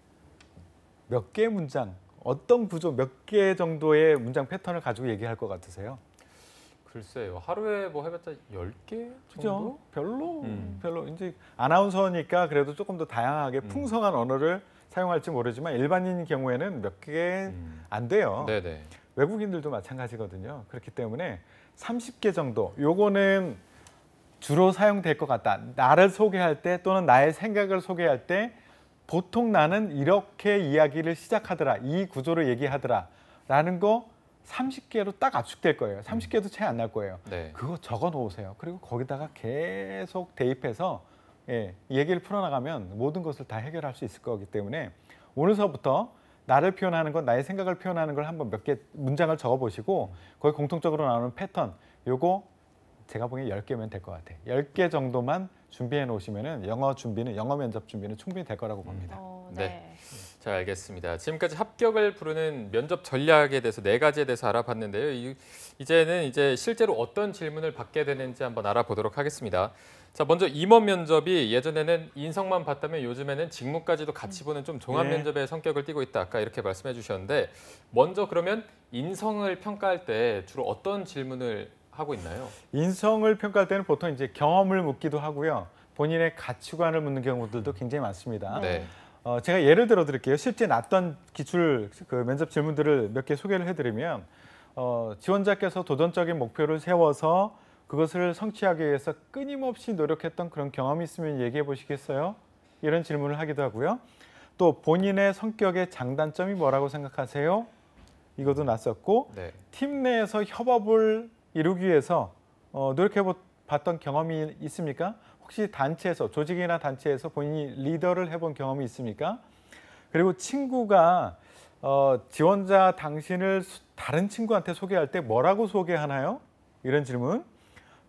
몇 개의 문장, 어떤 구조, 몇 개 정도의 문장 패턴을 가지고 얘기할 것 같으세요? 글쎄요. 하루에 뭐 해봤자 10개 정도? 그죠? 별로. 이제 아나운서니까 그래도 조금 더 다양하게 풍성한 언어를 사용할지 모르지만 일반인의 경우에는 몇 개 안 돼요. 네네. 외국인들도 마찬가지거든요. 그렇기 때문에 30개 정도. 요거는 주로 사용될 것 같다. 나를 소개할 때 또는 나의 생각을 소개할 때 보통 나는 이렇게 이야기를 시작하더라. 이 구조를 얘기하더라. 라는 거 30개로 딱 압축될 거예요. 30개도 채 안 날 거예요. 그거 적어 놓으세요. 그리고 거기다가 계속 대입해서 얘기를 풀어나가면 모든 것을 다 해결할 수 있을 거기 때문에 오늘서부터 나를 표현하는 건 나의 생각을 표현하는 걸 한번 몇 개 문장을 적어보시고 거기 공통적으로 나오는 패턴 요거 제가 보기엔 10개면 될 것 같아요. 10개 정도만 준비해 놓으시면은 영어 면접 준비는 충분히 될 거라고 봅니다. 잘 알겠습니다. 지금까지 합격을 부르는 면접 전략에 대해서 4가지에 대해서 알아봤는데요. 이제는 실제로 어떤 질문을 받게 되는지 한번 알아보도록 하겠습니다. 자, 먼저 임원 면접이 예전에는 인성만 봤다면 요즘에는 직무까지도 같이 보는 좀 종합 면접의 성격을 띠고 있다. 아까 이렇게 말씀해 주셨는데 먼저 그러면 인성을 평가할 때 주로 어떤 질문을 하고 있나요? 인성을 평가할 때는 보통 이제 경험을 묻기도 하고요. 본인의 가치관을 묻는 경우들도 굉장히 많습니다. 제가 예를 들어 드릴게요. 실제 났던 기출 면접 질문들을 몇 개 소개를 해드리면 지원자께서 도전적인 목표를 세워서 그것을 성취하기 위해서 끊임없이 노력했던 그런 경험이 있으면 얘기해 보시겠어요? 이런 질문을 하기도 하고요. 또 본인의 성격의 장단점이 뭐라고 생각하세요? 이것도 났었고 팀 내에서 협업을 이루기 위해서 노력해 봤던 경험이 있습니까? 혹시 단체에서 조직이나 단체에서 본인이 리더를 해본 경험이 있습니까? 그리고 친구가 지원자 당신을 다른 친구한테 소개할 때 뭐라고 소개하나요? 이런 질문.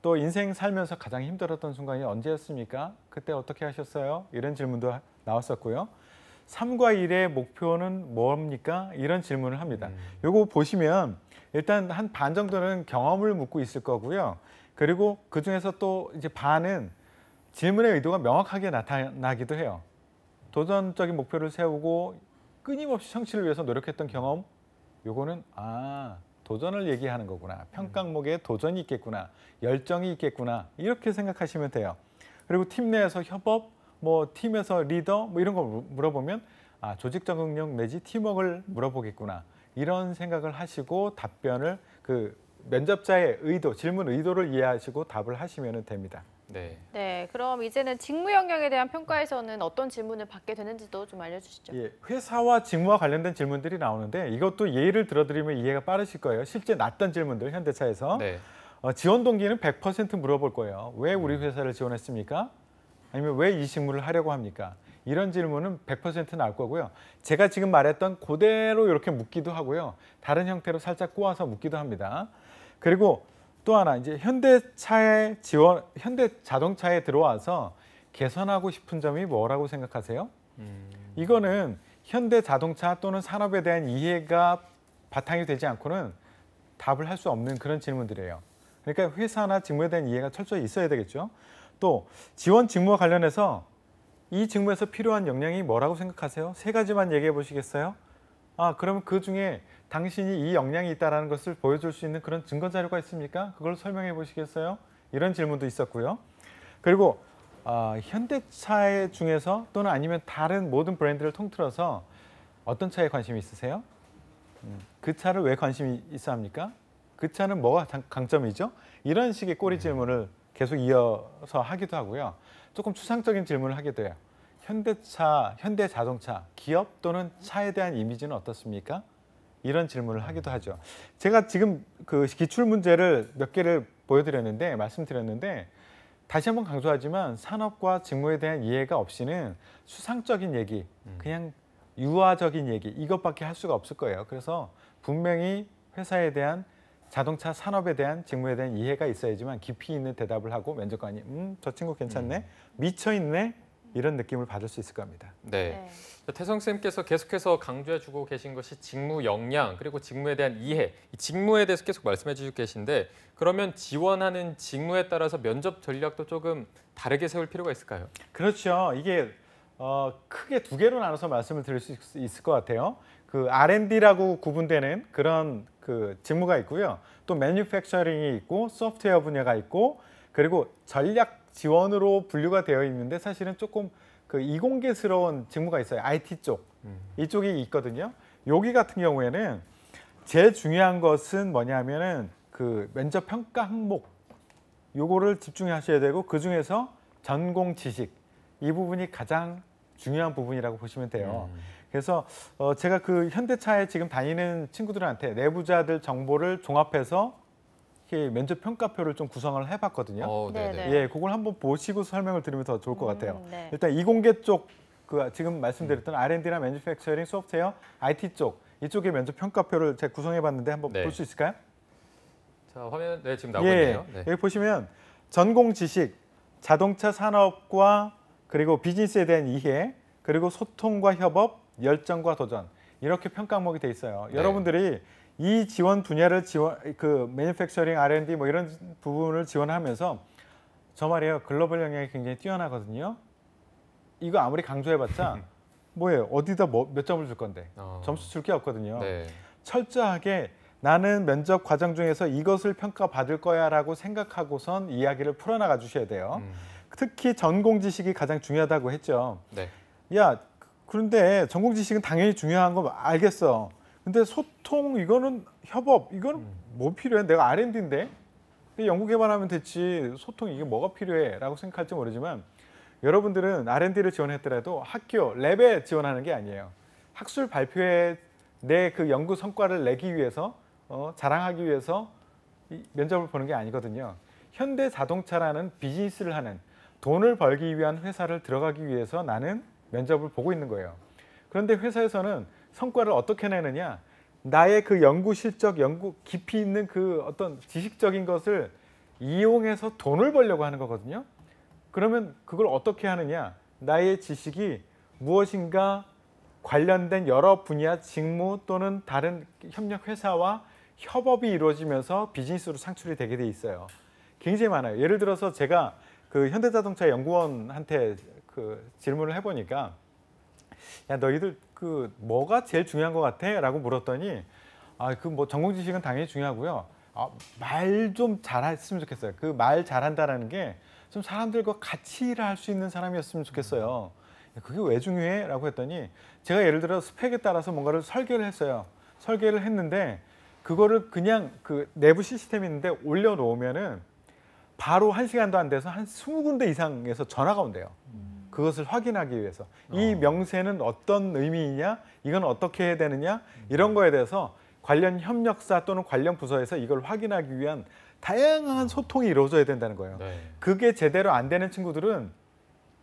또 인생 살면서 가장 힘들었던 순간이 언제였습니까? 그때 어떻게 하셨어요? 이런 질문도 나왔었고요. 3과 1의 목표는 뭡니까? 이런 질문을 합니다. 요거 보시면 일단 한 반 정도는 경험을 묻고 있을 거고요. 그리고 그 중에서 또 이제 반은 질문의 의도가 명확하게 나타나기도 해요. 도전적인 목표를 세우고 끊임없이 성취를 위해서 노력했던 경험, 요거는 도전을 얘기하는 거구나. 평강목에 도전이 있겠구나. 열정이 있겠구나. 이렇게 생각하시면 돼요. 그리고 팀 내에서 협업, 뭐 팀에서 리더 뭐 이런 거 물어보면 조직 적응력 내지 팀워크를 물어보겠구나. 이런 생각을 하시고 답변을 그 면접자의 의도, 질문 의도를 이해하시고 답을 하시면 됩니다. 네. 네, 그럼 이제는 직무 역량에 대한 평가에서는 어떤 질문을 받게 되는지도 좀 알려주시죠. 예, 회사와 직무와 관련된 질문들이 나오는데 이것도 예를 들어드리면 이해가 빠르실 거예요. 실제 났던 질문들 현대차에서 네. 지원 동기는 100% 물어볼 거예요. 왜 우리 회사를 지원했습니까? 아니면 왜 이 직무를 하려고 합니까? 이런 질문은 100% 나올 거고요. 제가 지금 말했던 그대로 이렇게 묻기도 하고요. 다른 형태로 살짝 꼬아서 묻기도 합니다. 그리고 또 하나 이제 현대자동차에 들어와서 개선하고 싶은 점이 뭐라고 생각하세요? 이거는 현대자동차 또는 산업에 대한 이해가 바탕이 되지 않고는 답을 할 수 없는 그런 질문들이에요. 그러니까 회사나 직무에 대한 이해가 철저히 있어야 되겠죠. 또 지원 직무와 관련해서 이 직무에서 필요한 역량이 뭐라고 생각하세요? 세 가지만 얘기해 보시겠어요? 그러면 그 중에 당신이 이 역량이 있다는 것을 보여줄 수 있는 그런 증거 자료가 있습니까? 그걸 설명해 보시겠어요? 이런 질문도 있었고요. 그리고 현대차 중에서 또는 아니면 다른 모든 브랜드를 통틀어서 어떤 차에 관심이 있으세요? 그 차를 왜 관심이 있어 합니까? 그 차는 뭐가 강점이죠? 이런 식의 꼬리 질문을 계속 이어서 하기도 하고요. 조금 추상적인 질문을 하게 돼요. 현대차, 현대자동차, 기업 또는 차에 대한 이미지는 어떻습니까? 이런 질문을 하기도 하죠. 제가 지금 그 기출 문제를 몇 개를 보여드렸는데 말씀드렸는데 다시 한번 강조하지만 산업과 직무에 대한 이해가 없이는 수상적인 얘기, 그냥 유화적인 얘기 이것밖에 할 수가 없을 거예요. 그래서 분명히 회사에 대한 자동차 산업에 대한 직무에 대한 이해가 있어야지만 깊이 있는 대답을 하고 면접관이 저 친구 괜찮네, 미쳐있네 이런 느낌을 받을 수 있을 겁니다. 네. 태성 쌤께서 계속해서 강조해주고 계신 것이 직무 역량 그리고 직무에 대한 이해, 이 직무에 대해서 계속 말씀해주고 계신데 그러면 지원하는 직무에 따라서 면접 전략도 조금 다르게 세울 필요가 있을까요? 그렇죠. 이게 크게 두 개로 나눠서 말씀을 드릴 수 있을 것 같아요. 그 R&D라고 구분되는 그런 그 직무가 있고요. 또 매뉴팩처링이 있고 소프트웨어 분야가 있고 그리고 전략 지원으로 분류가 되어 있는데 사실은 조금 그 이공계스러운 직무가 있어요. IT 쪽 이쪽이 있거든요. 여기 같은 경우에는 제일 중요한 것은 뭐냐면은 그 면접 평가 항목 요거를 집중하셔야 되고 그 중에서 전공 지식 이 부분이 가장 중요한 부분이라고 보시면 돼요. 그래서 제가 그 현대차에 지금 다니는 친구들한테 내부자들 정보를 종합해서 면접 평가표를 좀 구성을 해봤거든요. 네네. 예, 그걸 한번 보시고 설명을 드리면 더 좋을 것 같아요. 네. 일단 이공계 쪽, 그 지금 말씀드렸던 R&D나 매뉴팩처링, 소프트웨어, IT 쪽 이쪽의 면접 평가표를 제가 구성해봤는데 한번 네. 볼 수 있을까요? 자, 화면 지금 나오고 있네요. 네. 여기 보시면 전공 지식, 자동차 산업과 그리고 비즈니스에 대한 이해, 그리고 소통과 협업, 열정과 도전 이렇게 평가 항목이 돼 있어요. 네. 여러분들이 이 지원 분야를 그 매뉴팩처링, R&D 뭐 이런 부분을 지원하면서 저 말이에요. 글로벌 영역이 굉장히 뛰어나거든요. 이거 아무리 강조해봤자 뭐예요? 어디다 몇 점을 줄 건데 점수 줄 게 없거든요. 네. 철저하게 나는 면접 과정 중에서 이것을 평가받을 거야라고 생각하고선 이야기를 풀어나가 주셔야 돼요. 특히 전공 지식이 가장 중요하다고 했죠. 네. 야, 그런데 전공 지식은 당연히 중요한 거 알겠어. 근데 소통 이거는 협업 이거는 뭐 필요해? 내가 R&D인데 연구 개발하면 됐지. 소통 이게 뭐가 필요해?라고 생각할지 모르지만 여러분들은 R&D를 지원했더라도 학교 랩에 지원하는 게 아니에요. 학술 발표에 내 그 연구 성과를 내기 위해서 자랑하기 위해서 이 면접을 보는 게 아니거든요. 현대 자동차라는 비즈니스를 하는 돈을 벌기 위한 회사를 들어가기 위해서 나는 면접을 보고 있는 거예요. 그런데 회사에서는 성과를 어떻게 내느냐? 나의 그 연구 실적, 연구 깊이 있는 그 어떤 지식적인 것을 이용해서 돈을 벌려고 하는 거거든요. 그러면 그걸 어떻게 하느냐? 나의 지식이 무엇인가 관련된 여러 분야 직무 또는 다른 협력 회사와 협업이 이루어지면서 비즈니스로 창출이 되게 돼 있어요. 굉장히 많아요. 예를 들어서 제가 그 현대자동차 연구원한테 그 질문을 해보니까 야 너희들 그 뭐가 제일 중요한 것 같아? 라고 물었더니 그 뭐 전공 지식은 당연히 중요하고요. 말 좀 잘했으면 좋겠어요. 그 말 잘한다라는 게 좀 사람들과 같이 일을 할 수 있는 사람이었으면 좋겠어요. 그게 왜 중요해? 라고 했더니 제가 예를 들어 스펙에 따라서 뭔가를 설계를 했어요. 설계를 했는데 그거를 그냥 그 내부 시스템이 있는데 올려놓으면은 바로 1시간도 안 돼서 한 20군데 이상에서 전화가 온대요. 그것을 확인하기 위해서. 이 명세는 어떤 의미이냐? 이건 어떻게 해야 되느냐? 이런 거에 대해서 관련 협력사 또는 관련 부서에서 이걸 확인하기 위한 다양한 소통이 이루어져야 된다는 거예요. 네. 그게 제대로 안 되는 친구들은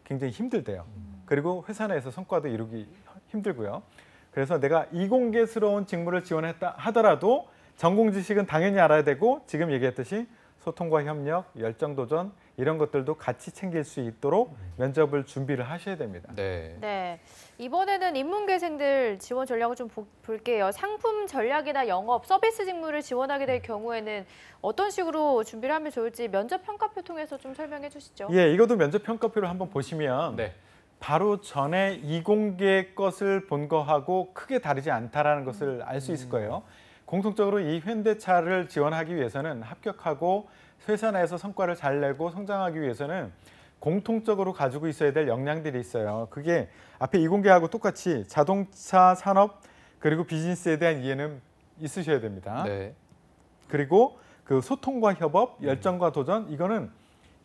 굉장히 힘들대요. 그리고 회사 내에서 성과도 이루기 힘들고요. 그래서 내가 이공계스러운 직무를 지원했다 하더라도 전공 지식은 당연히 알아야 되고 지금 얘기했듯이 소통과 협력, 열정도전 이런 것들도 같이 챙길 수 있도록 면접을 준비를 하셔야 됩니다. 네. 네, 이번에는 인문계생들 지원 전략을 좀 볼게요. 상품 전략이나 영업, 서비스 직무를 지원하게 될 경우에는 어떤 식으로 준비를 하면 좋을지 면접 평가표 통해서 좀 설명해 주시죠. 예, 이것도 면접 평가표를 한번 보시면 네. 바로 전에 이공계 것을 본 거하고 크게 다르지 않다라는 것을 알 수 있을 거예요. 공통적으로 이 현대차를 지원하기 위해서는 합격하고 회사 내에서 성과를 잘 내고 성장하기 위해서는 공통적으로 가지고 있어야 될 역량들이 있어요. 그게 앞에 이공계하고 똑같이 자동차 산업 그리고 비즈니스에 대한 이해는 있으셔야 됩니다. 네. 그리고 그 소통과 협업, 열정과 도전 이거는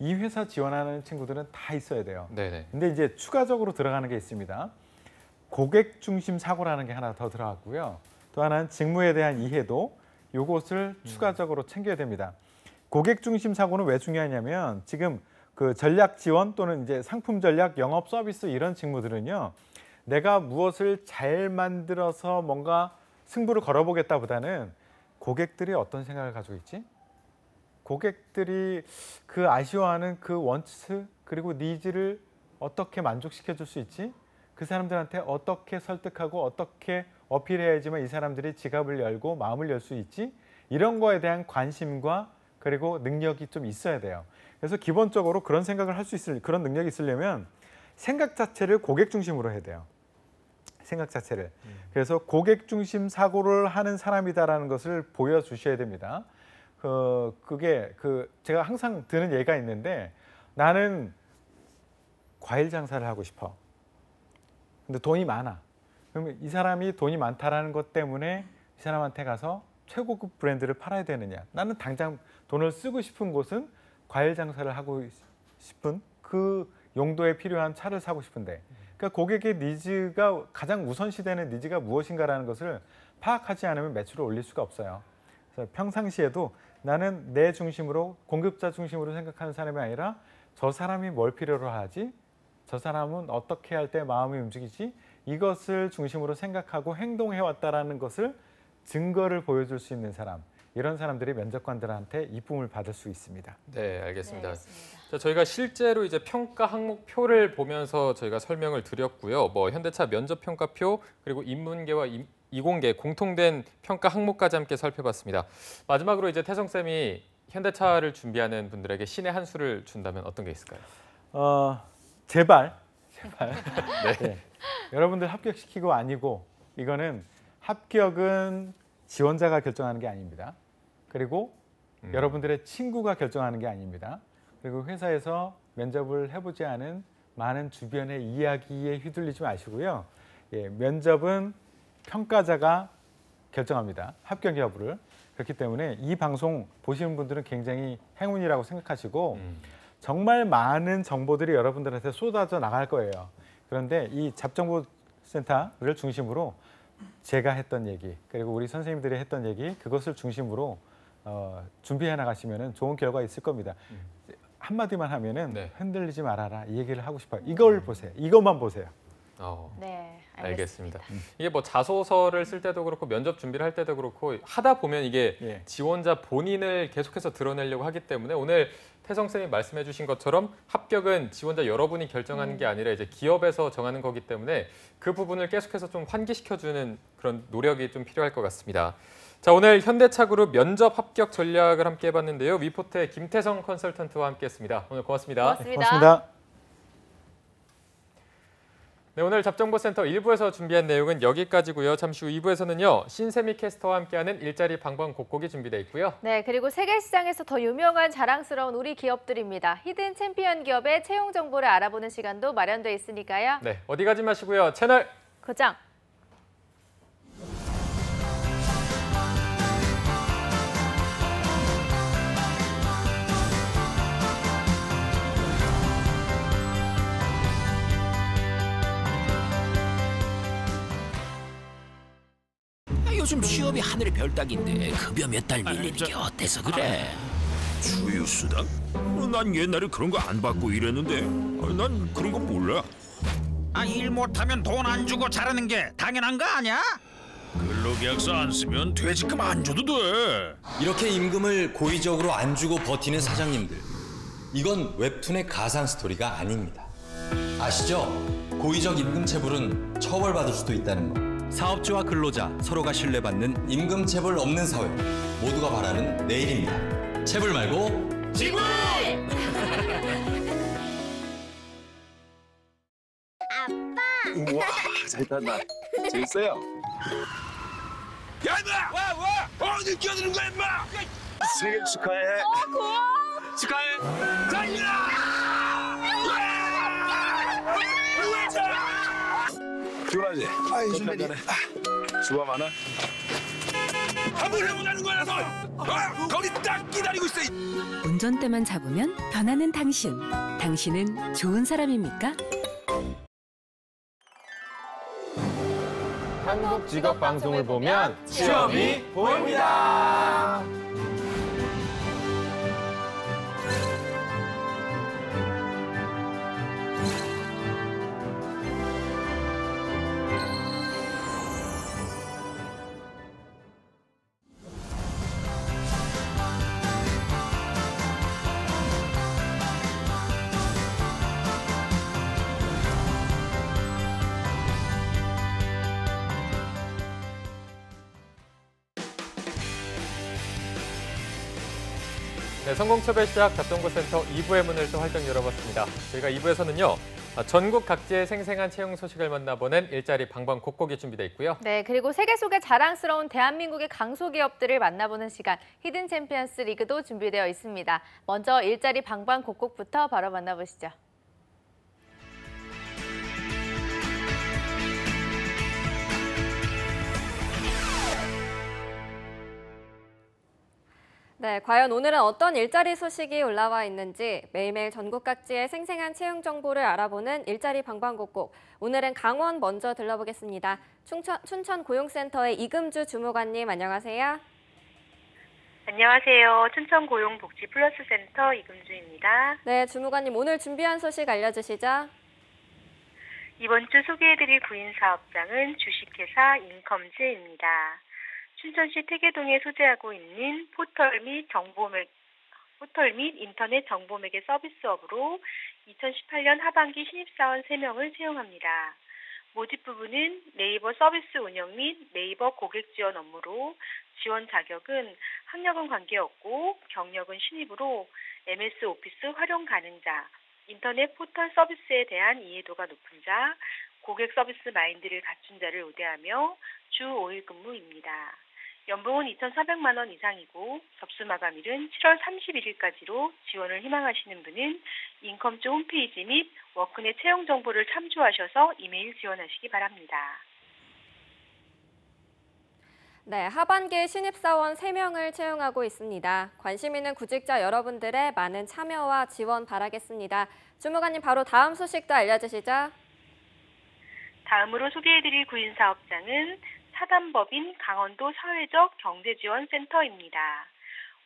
이 회사 지원하는 친구들은 다 있어야 돼요. 네네. 근데 이제 추가적으로 들어가는 게 있습니다. 고객 중심 사고라는 게 하나 더 들어갔고요. 또 하나는 직무에 대한 이해도 요것을 추가적으로 챙겨야 됩니다. 고객 중심 사고는 왜 중요하냐면 지금 그 전략 지원 또는 이제 상품 전략, 영업 서비스 이런 직무들은요. 내가 무엇을 잘 만들어서 뭔가 승부를 걸어보겠다보다는 고객들이 어떤 생각을 가지고 있지? 고객들이 그 아쉬워하는 그 원츠 그리고 니즈를 어떻게 만족시켜 줄 수 있지? 그 사람들한테 어떻게 설득하고 어떻게 어필해야지만 이 사람들이 지갑을 열고 마음을 열 수 있지? 이런 거에 대한 관심과 그리고 능력이 좀 있어야 돼요. 그래서 기본적으로 그런 생각을 할 수 있을 그런 능력이 있으려면 생각 자체를 고객 중심으로 해야 돼요. 생각 자체를. 그래서 고객 중심 사고를 하는 사람이다라는 것을 보여주셔야 됩니다. 그게 제가 항상 드는 예가 있는데 나는 과일 장사를 하고 싶어. 근데 돈이 많아. 그러면 이 사람이 돈이 많다라는 것 때문에 이 사람한테 가서 최고급 브랜드를 팔아야 되느냐. 나는 당장 돈을 쓰고 싶은 곳은 과일 장사를 하고 싶은 그 용도에 필요한 차를 사고 싶은데 그러니까 고객의 니즈가 가장 우선시되는 니즈가 무엇인가라는 것을 파악하지 않으면 매출을 올릴 수가 없어요. 그래서 평상시에도 나는 내 중심으로 공급자 중심으로 생각하는 사람이 아니라 저 사람이 뭘 필요로 하지? 저 사람은 어떻게 할 때 마음이 움직이지? 이것을 중심으로 생각하고 행동해왔다라는 것을 증거를 보여줄 수 있는 사람 이런 사람들이 면접관들한테 이쁨을 받을 수 있습니다. 네, 알겠습니다. 네, 알겠습니다. 자, 저희가 실제로 이제 평가 항목표를 보면서 저희가 설명을 드렸고요. 뭐 현대차 면접 평가표 그리고 인문계와 이공계 공통된 평가 항목까지 함께 살펴봤습니다. 마지막으로 이제 태성 쌤이 현대차를 준비하는 분들에게 신의 한 수를 준다면 어떤 게 있을까요? 제발. 네. 여러분들 합격시키고 아니고 이거는 합격은 지원자가 결정하는 게 아닙니다. 그리고 여러분들의 친구가 결정하는 게 아닙니다. 그리고 회사에서 면접을 해보지 않은 많은 주변의 이야기에 휘둘리지 마시고요. 예, 면접은 평가자가 결정합니다. 합격 여부를. 그렇기 때문에 이 방송 보시는 분들은 굉장히 행운이라고 생각하시고 정말 많은 정보들이 여러분들한테 쏟아져 나갈 거예요. 그런데 이 잡정보센터를 중심으로 제가 했던 얘기 그리고 우리 선생님들이 했던 얘기 그것을 중심으로 준비해 나가시면 좋은 결과 있을 겁니다. 한마디만 하면은 네. 흔들리지 말아라 이 얘기를 하고 싶어요. 이걸 보세요. 이것만 보세요. 네, 알겠습니다. 이게 뭐 자소서를 쓸 때도 그렇고 면접 준비를 할 때도 그렇고 하다 보면 이게 예. 지원자 본인을 계속해서 드러내려고 하기 때문에 오늘 태성 쌤이 말씀해 주신 것처럼 합격은 지원자 여러분이 결정하는 게 아니라 이제 기업에서 정하는 거기 때문에 그 부분을 계속해서 좀 환기시켜주는 그런 노력이 좀 필요할 것 같습니다. 자, 오늘 현대차그룹 면접 합격 전략을 함께 해봤는데요. 위포트의 김태성 컨설턴트와 함께했습니다. 오늘 고맙습니다. 고맙습니다. 고맙습니다. 네, 오늘 잡정보센터 1부에서 준비한 내용은 여기까지고요. 잠시 후 2부에서는요. 신세미 캐스터와 함께하는 일자리 방방곡곡이 준비되어 있고요. 네, 그리고 세계 시장에서 더 유명한 자랑스러운 우리 기업들입니다. 히든 챔피언 기업의 채용 정보를 알아보는 시간도 마련돼 있으니까요. 네, 어디 가지 마시고요. 채널 고정. 요즘 취업이 하늘의 별 따기인데 급여 몇 달 밀리는 게 어때서 그래? 주휴수당? 난 옛날에 그런 거 안 받고 일했는데 난 그런 거 몰라. 일 못하면 돈 안 주고 자르는 게 당연한 거 아니야? 근로계약서 안 쓰면 퇴직금 안 줘도 돼. 이렇게 임금을 고의적으로 안 주고 버티는 사장님들. 이건 웹툰의 가상 스토리가 아닙니다. 아시죠? 고의적 임금 체불은 처벌받을 수도 있다는 거. 사업주와 근로자 서로가 신뢰받는 임금 체불 없는 사회. 모두가 바라는 내일입니다. 체불 말고 지불! 우와, 잘 탔나? 재밌어요? 야 임마! 와! 어디 끼어드는 거야 임마! 생일 축하해. 고마워! 축하해! 피곤하지? 선배님. 수고 많아? 한번 해보자는 거라서 거기 딱 기다리고 있어. 운전대만 잡으면 변하는 당신. 당신은 좋은 사람입니까? 한국 직업 방송을 보면 취업이 보입니다. 네, 성공첩의 시작 잡정보센터 2부의 문을 또 활짝 열어봤습니다. 저희가 2부에서는요. 전국 각지의 생생한 채용 소식을 만나보는 일자리 방방곡곡이 준비되어 있고요. 네, 그리고 세계 속의 자랑스러운 대한민국의 강소기업들을 만나보는 시간 히든 챔피언스 리그도 준비되어 있습니다. 먼저 일자리 방방곡곡부터 바로 만나보시죠. 네, 과연 오늘은 어떤 일자리 소식이 올라와 있는지 매일매일 전국 각지의 생생한 채용 정보를 알아보는 일자리 방방곡곡. 오늘은 강원 먼저 들러보겠습니다. 춘천 고용센터의 이금주 주무관님 안녕하세요. 안녕하세요. 춘천고용복지 플러스 센터 이금주입니다. 네, 주무관님 오늘 준비한 소식 알려주시죠. 이번 주 소개해드릴 구인 사업장은 주식회사 인컴즈입니다. 춘천시 태계동에 소재하고 있는 포털 및 인터넷 정보매개 서비스업으로 2018년 하반기 신입사원 3명을 채용합니다. 모집 부분은 네이버 서비스 운영 및 네이버 고객 지원 업무로 지원 자격은 학력은 관계없고 경력은 신입으로 MS 오피스 활용 가능자, 인터넷 포털 서비스에 대한 이해도가 높은 자, 고객 서비스 마인드를 갖춘 자를 우대하며 주 5일 근무입니다. 연봉은 2,400만 원 이상이고 접수 마감일은 7월 31일까지로 지원을 희망하시는 분은 인컴즈 홈페이지 및 워크넷 채용 정보를 참조하셔서 이메일 지원하시기 바랍니다. 네, 하반기에 신입사원 3명을 채용하고 있습니다. 관심 있는 구직자 여러분들의 많은 참여와 지원 바라겠습니다. 주무관님 바로 다음 소식도 알려주시죠. 다음으로 소개해드릴 구인 사업장은 사단법인 강원도 사회적 경제지원센터입니다.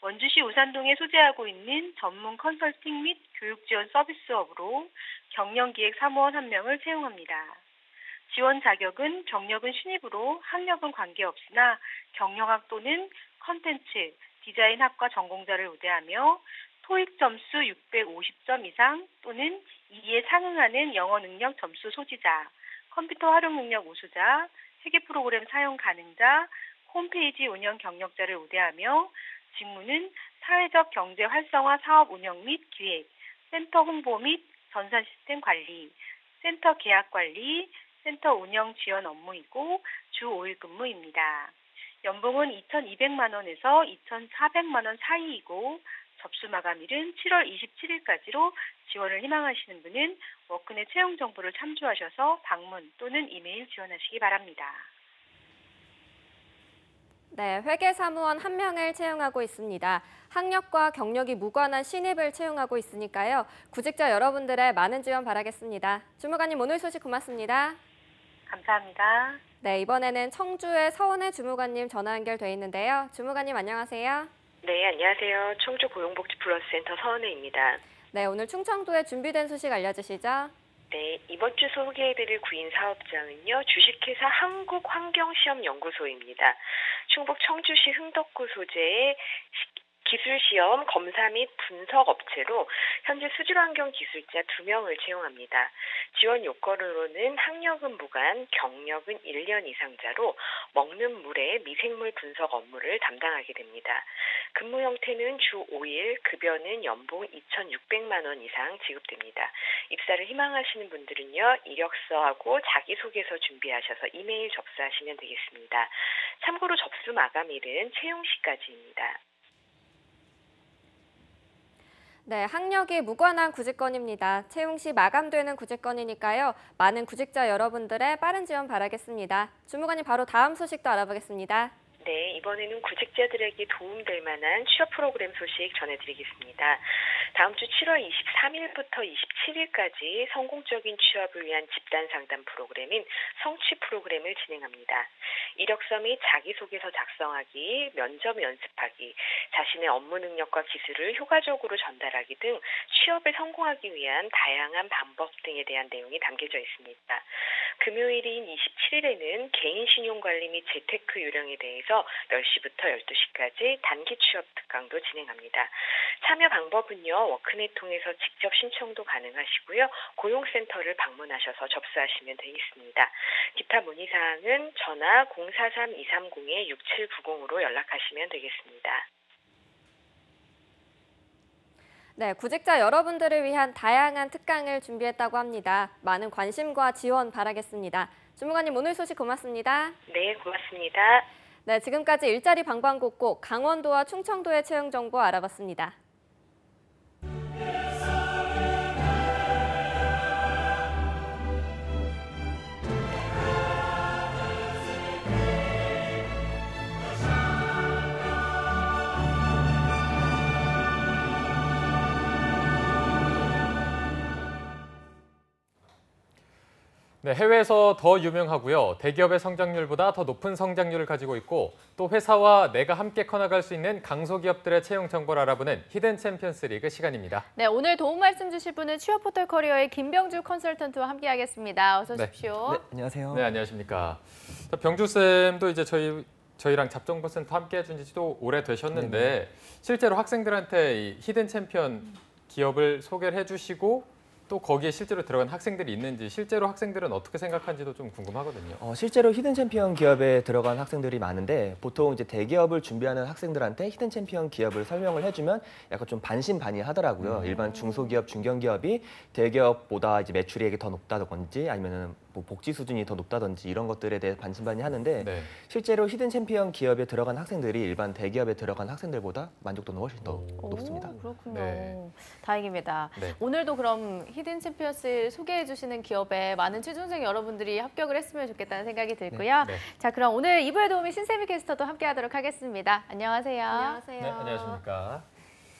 원주시 우산동에 소재하고 있는 전문 컨설팅 및 교육 지원 서비스업으로 경영기획 사무원 1명을 채용합니다. 지원 자격은 경력은 신입으로 학력은 관계없으나 경영학 또는 컨텐츠, 디자인학과 전공자를 우대하며 토익 점수 650점 이상 또는 2에 상응하는 영어 능력 점수 소지자, 컴퓨터 활용 능력 우수자, 회계 프로그램 사용 가능자, 홈페이지 운영 경력자를 우대하며 직무는 사회적 경제 활성화 사업 운영 및 기획, 센터 홍보 및 전산 시스템 관리, 센터 계약 관리, 센터 운영 지원 업무이고 주 5일 근무입니다. 연봉은 2,200만 원에서 2,400만 원 사이이고 접수 마감일은 7월 27일까지로 지원을 희망하시는 분은 워크넷 채용 정보를 참조하셔서 방문 또는 이메일 지원하시기 바랍니다. 네, 회계사무원 1명을 채용하고 있습니다. 학력과 경력이 무관한 신입을 채용하고 있으니까요. 구직자 여러분들의 많은 지원 바라겠습니다. 주무관님 오늘 소식 고맙습니다. 감사합니다. 네, 이번에는 청주의 서은혜 주무관님 전화 연결돼 있는데요. 주무관님 안녕하세요. 네, 안녕하세요. 청주 고용복지플러스센터 서은혜입니다. 네, 오늘 충청도에 준비된 소식 알려주시죠. 네, 이번 주 소개해드릴 구인 사업장은요, 주식회사 한국환경시험연구소입니다. 충북 청주시 흥덕구 소재의 기술시험 검사 및 분석 업체로 현재 수질환경 기술자 2명을 채용합니다. 지원 요건으로는 학력은 무관, 경력은 1년 이상자로 먹는 물의 미생물 분석 업무를 담당하게 됩니다. 근무 형태는 주 5일, 급여는 연봉 2,600만 원 이상 지급됩니다. 입사를 희망하시는 분들은요, 이력서하고 자기소개서 준비하셔서 이메일 접수하시면 되겠습니다. 참고로 접수 마감일은 채용 시까지입니다. 네, 학력이 무관한 구직건입니다. 채용 시 마감되는 구직건이니까요. 많은 구직자 여러분들의 빠른 지원 바라겠습니다. 주무관님 바로 다음 소식도 알아보겠습니다. 네, 이번에는 구직자들에게 도움될 만한 취업 프로그램 소식 전해드리겠습니다. 다음 주 7월 23일부터 27일까지 성공적인 취업을 위한 집단 상담 프로그램인 성취 프로그램을 진행합니다. 이력서 및 자기소개서 작성하기, 면접 연습하기, 자신의 업무 능력과 기술을 효과적으로 전달하기 등 취업을 성공하기 위한 다양한 방법 등에 대한 내용이 담겨져 있습니다. 금요일인 27일에는 개인 신용관리 및 재테크 요령에 대해서 10시부터 12시까지 단기 취업 특강도 진행합니다. 참여 방법은요, 워크넷 통해서 직접 신청도 가능하시고요. 고용센터를 방문하셔서 접수하시면 되겠습니다. 기타 문의사항은 전화 043-230-6790으로 연락하시면 되겠습니다. 네, 구직자 여러분들을 위한 다양한 특강을 준비했다고 합니다. 많은 관심과 지원 바라겠습니다. 주무관님 오늘 소식 고맙습니다. 네, 고맙습니다. 네, 지금까지 일자리 방방곡곡 강원도와 충청도의 채용 정보 알아봤습니다. 네, 해외에서 더 유명하고요. 대기업의 성장률보다 더 높은 성장률을 가지고 있고 또 회사와 내가 함께 커나갈 수 있는 강소기업들의 채용 정보를 알아보는 히든 챔피언스 리그 시간입니다. 네, 오늘 도움 말씀 주실 분은 취업 포털 커리어의 김병주 컨설턴트와 함께하겠습니다. 어서 오십시오. 네, 안녕하세요. 네, 안녕하십니까. 병주 쌤도 이제 저희랑 잡정보센터 함께 해준 지도 오래 되셨는데 네네. 실제로 학생들한테 이 히든 챔피언 기업을 소개를 해주시고 또 거기에 실제로 들어간 학생들이 있는지 실제로 학생들은 어떻게 생각하는지도 좀 궁금하거든요. 실제로 히든 챔피언 기업에 들어간 학생들이 많은데 보통 이제 대기업을 준비하는 학생들한테 히든 챔피언 기업을 설명을 해주면 약간 좀 반신반의하더라고요. 일반 중소기업, 중견기업이 대기업보다 이제 매출액이 더 높다든지 아니면은 뭐 복지 수준이 더 높다든지 이런 것들에 대해 반신반의하는데 네. 실제로 히든 챔피언 기업에 들어간 학생들이 일반 대기업에 들어간 학생들보다 만족도는 훨씬 더 높습니다. 그렇군요. 네. 다행입니다. 네. 오늘도 그럼 히든 챔피언스 소개해 주시는 기업에 많은 취준생 여러분들이 합격을 했으면 좋겠다는 생각이 들고요. 네. 자, 그럼 오늘 2부의 도우미 신세미 캐스터도 함께하도록 하겠습니다. 안녕하세요. 안녕하세요. 네, 안녕하십니까.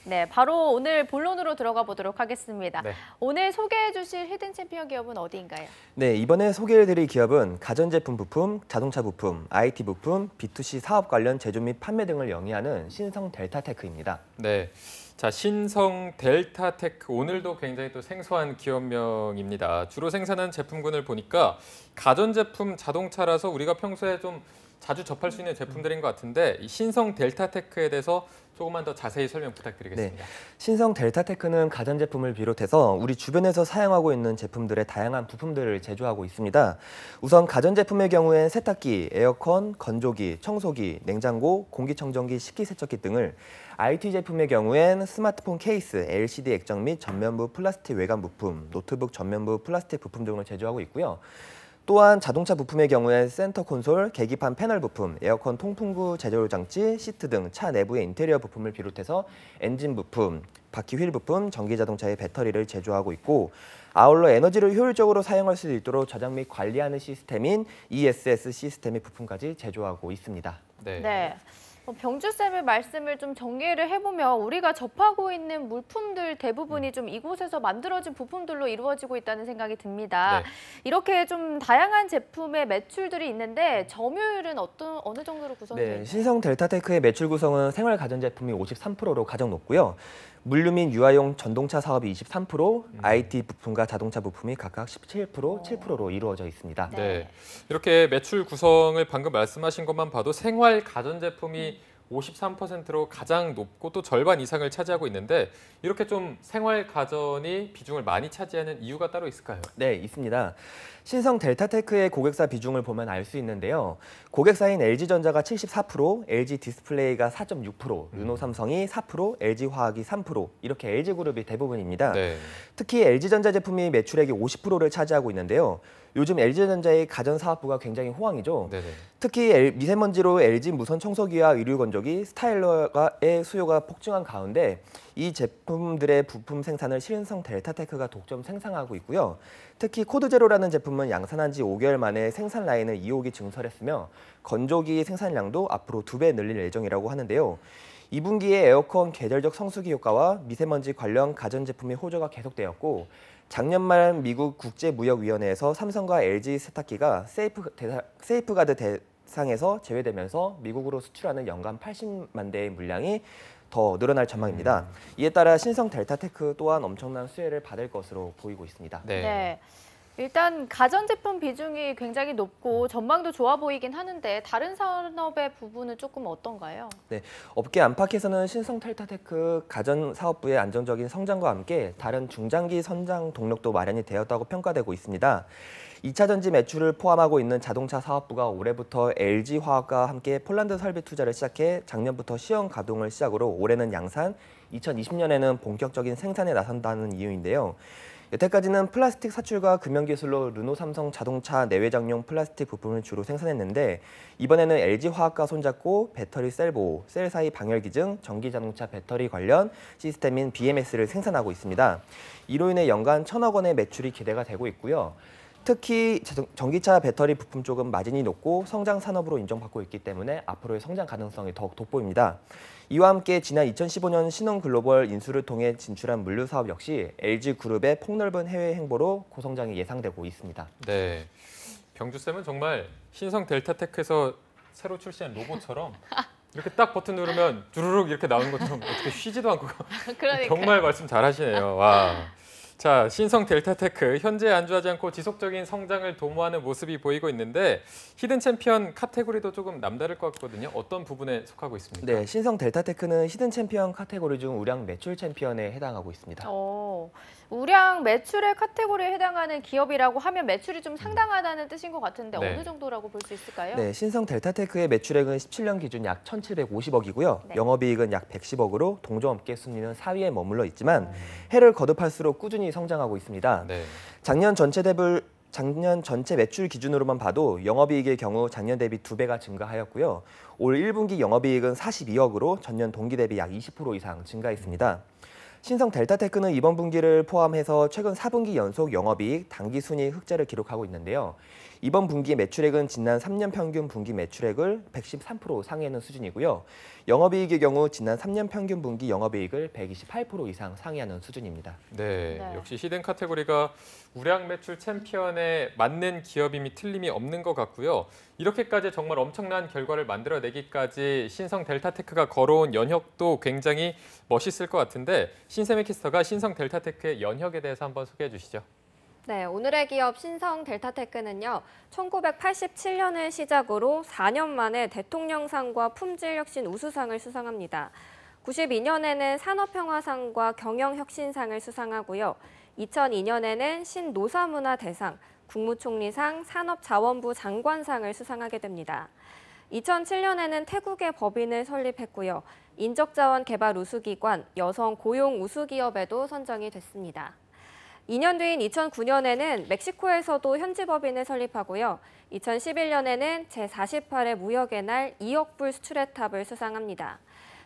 네, 바로 오늘 본론으로 들어가 보도록 하겠습니다. 네. 오늘 소개해 주실 히든 챔피언 기업은 어디인가요? 네, 이번에 소개해드릴 기업은 가전제품 부품, 자동차 부품, IT 부품, B2C 사업 관련 제조 및 판매 등을 영위하는 신성 델타테크입니다. 네. 자, 신성 델타테크 오늘도 굉장히 또 생소한 기업명입니다. 주로 생산한 제품군을 보니까 가전제품, 자동차라서 우리가 평소에 좀 자주 접할 수 있는 제품들인 것 같은데 이 신성 델타테크에 대해서 조금만 더 자세히 설명 부탁드리겠습니다. 네, 신성 델타테크는 가전제품을 비롯해서 우리 주변에서 사용하고 있는 제품들의 다양한 부품들을 제조하고 있습니다. 우선 가전제품의 경우엔 세탁기, 에어컨, 건조기, 청소기, 냉장고, 공기청정기, 식기세척기 등을 IT 제품의 경우엔 스마트폰 케이스, LCD 액정 및 전면부 플라스틱 외관 부품, 노트북 전면부 플라스틱 부품 등을 제조하고 있고요. 또한 자동차 부품의 경우에 센터 콘솔, 계기판 패널 부품, 에어컨 통풍구 제조 장치, 시트 등 차 내부의 인테리어 부품을 비롯해서 엔진 부품, 바퀴 휠 부품, 전기 자동차의 배터리를 제조하고 있고 아울러 에너지를 효율적으로 사용할 수 있도록 저장 및 관리하는 시스템인 ESS 시스템의 부품까지 제조하고 있습니다. 네. 병주쌤의 말씀을 좀 정리를 해보면 우리가 접하고 있는 물품들 대부분이 좀 이곳에서 만들어진 부품들로 이루어지고 있다는 생각이 듭니다. 네. 이렇게 좀 다양한 제품의 매출들이 있는데 점유율은 어느 정도로 구성되어 있나요? 네, 신성 델타테크의 매출 구성은 생활 가전제품이 53%로 가장 높고요. 물류 및 유아용 전동차 사업이 23%, IT 부품과 자동차 부품이 각각 17%, 7%로 이루어져 있습니다. 네. 이렇게 매출 구성을 방금 말씀하신 것만 봐도 생활 가전제품이 53%로 가장 높고 또 절반 이상을 차지하고 있는데 이렇게 좀 생활 가전이 비중을 많이 차지하는 이유가 따로 있을까요? 네, 있습니다. 신성 델타테크의 고객사 비중을 보면 알 수 있는데요. 고객사인 LG전자가 74%, LG 디스플레이가 4.6%, 르노삼성이 4%, LG화학이 3% 이렇게 LG그룹이 대부분입니다. 네. 특히 LG전자 제품이 매출액의 50%를 차지하고 있는데요. 요즘 LG전자의 가전사업부가 굉장히 호황이죠. 네네. 특히 미세먼지로 LG 무선 청소기와 의류 건조기, 스타일러의 수요가 폭증한 가운데 이 제품들의 부품 생산을 신성 델타테크가 독점 생산하고 있고요. 특히 코드제로라는 제품은 양산한 지 5개월 만에 생산 라인을 2호기 증설했으며 건조기 생산량도 앞으로 2배 늘릴 예정이라고 하는데요. 2분기에 에어컨 계절적 성수기 효과와 미세먼지 관련 가전제품의 호조가 계속되었고 작년 말 미국 국제무역위원회에서 삼성과 LG 세탁기가 세이프가드 대상에서 제외되면서 미국으로 수출하는 연간 80만 대의 물량이 더 늘어날 전망입니다. 이에 따라 신성 델타테크 또한 엄청난 수혜를 받을 것으로 보이고 있습니다. 네. 일단 가전제품 비중이 굉장히 높고 전망도 좋아 보이긴 하는데 다른 산업의 부분은 조금 어떤가요? 네, 업계 안팎에서는 신성 델타테크 가전 사업부의 안정적인 성장과 함께 다른 중장기 성장 동력도 마련이 되었다고 평가되고 있습니다. 2차 전지 매출을 포함하고 있는 자동차 사업부가 올해부터 LG화학과 함께 폴란드 설비 투자를 시작해 작년부터 시험 가동을 시작으로 올해는 양산, 2020년에는 본격적인 생산에 나선다는 이유인데요. 여태까지는 플라스틱 사출과 금연기술로 르노삼성 자동차 내외장용 플라스틱 부품을 주로 생산했는데 이번에는 LG화학과 손잡고 배터리 셀 보호, 셀 사이 방열 기증, 전기자동차 배터리 관련 시스템인 BMS를 생산하고 있습니다. 이로 인해 연간 1,000억 원의 매출이 기대가 되고 있고요. 특히 전기차 배터리 부품 쪽은 마진이 높고 성장 산업으로 인정받고 있기 때문에 앞으로의 성장 가능성이 더욱 돋보입니다. 이와 함께 지난 2015년 신흥글로벌 인수를 통해 진출한 물류 사업 역시 LG그룹의 폭넓은 해외 행보로 고성장이 예상되고 있습니다. 네, 병주쌤은 정말 신성 델타테크에서 새로 출시한 로봇처럼 이렇게 딱 버튼 누르면 주르륵 이렇게 나오는 것처럼 어떻게 쉬지도 않고 정말 말씀 잘하시네요. 와. 자, 신성 델타테크 현재 안주하지 않고 지속적인 성장을 도모하는 모습이 보이고 있는데 히든 챔피언 카테고리도 조금 남다를 것 같거든요. 어떤 부분에 속하고 있습니까? 네, 신성 델타테크는 히든 챔피언 카테고리 중 우량 매출 챔피언에 해당하고 있습니다. 우량 매출의 카테고리에 해당하는 기업이라고 하면 매출이 좀 상당하다는 뜻인 것 같은데 네. 어느 정도라고 볼 수 있을까요? 네, 신성 델타테크의 매출액은 17년 기준 약 1,750억이고요. 네. 영업이익은 약 110억으로 동종업계 순위는 4위에 머물러 있지만 해를 거듭할수록 꾸준히 성장하고 있습니다. 네. 작년 전체 매출 기준으로만 봐도 영업이익의 경우 작년 대비 2배가 증가하였고요. 올 1분기 영업이익은 42억으로 전년 동기 대비 약 20% 이상 증가했습니다. 신성 델타테크는 이번 분기를 포함해서 최근 4분기 연속 영업이익, 당기순이익 흑자를 기록하고 있는데요. 이번 분기 매출액은 지난 3년 평균 분기 매출액을 113% 상회하는 수준이고요. 영업이익의 경우 지난 3년 평균 분기 영업이익을 128% 이상 상회하는 수준입니다. 네, 역시 히든 카테고리가 우량 매출 챔피언에 맞는 기업임이 틀림이 없는 것 같고요. 이렇게까지 정말 엄청난 결과를 만들어내기까지 신성 델타테크가 걸어온 연혁도 굉장히 멋있을 것 같은데 신세미 캐스터가 신성 델타테크의 연혁에 대해서 한번 소개해 주시죠. 네, 오늘의 기업 신성 델타테크는요. 1987년을 시작으로 4년 만에 대통령상과 품질혁신 우수상을 수상합니다. 92년에는 산업평화상과 경영혁신상을 수상하고요. 2002년에는 신노사문화대상, 국무총리상, 산업자원부 장관상을 수상하게 됩니다. 2007년에는 태국의 법인을 설립했고요. 인적자원 개발 우수기관, 여성 고용 우수기업에도 선정이 됐습니다. 2년 뒤인 2009년에는 멕시코에서도 현지 법인을 설립하고요. 2011년에는 제48회 무역의 날 2억 불 수출의 탑을 수상합니다.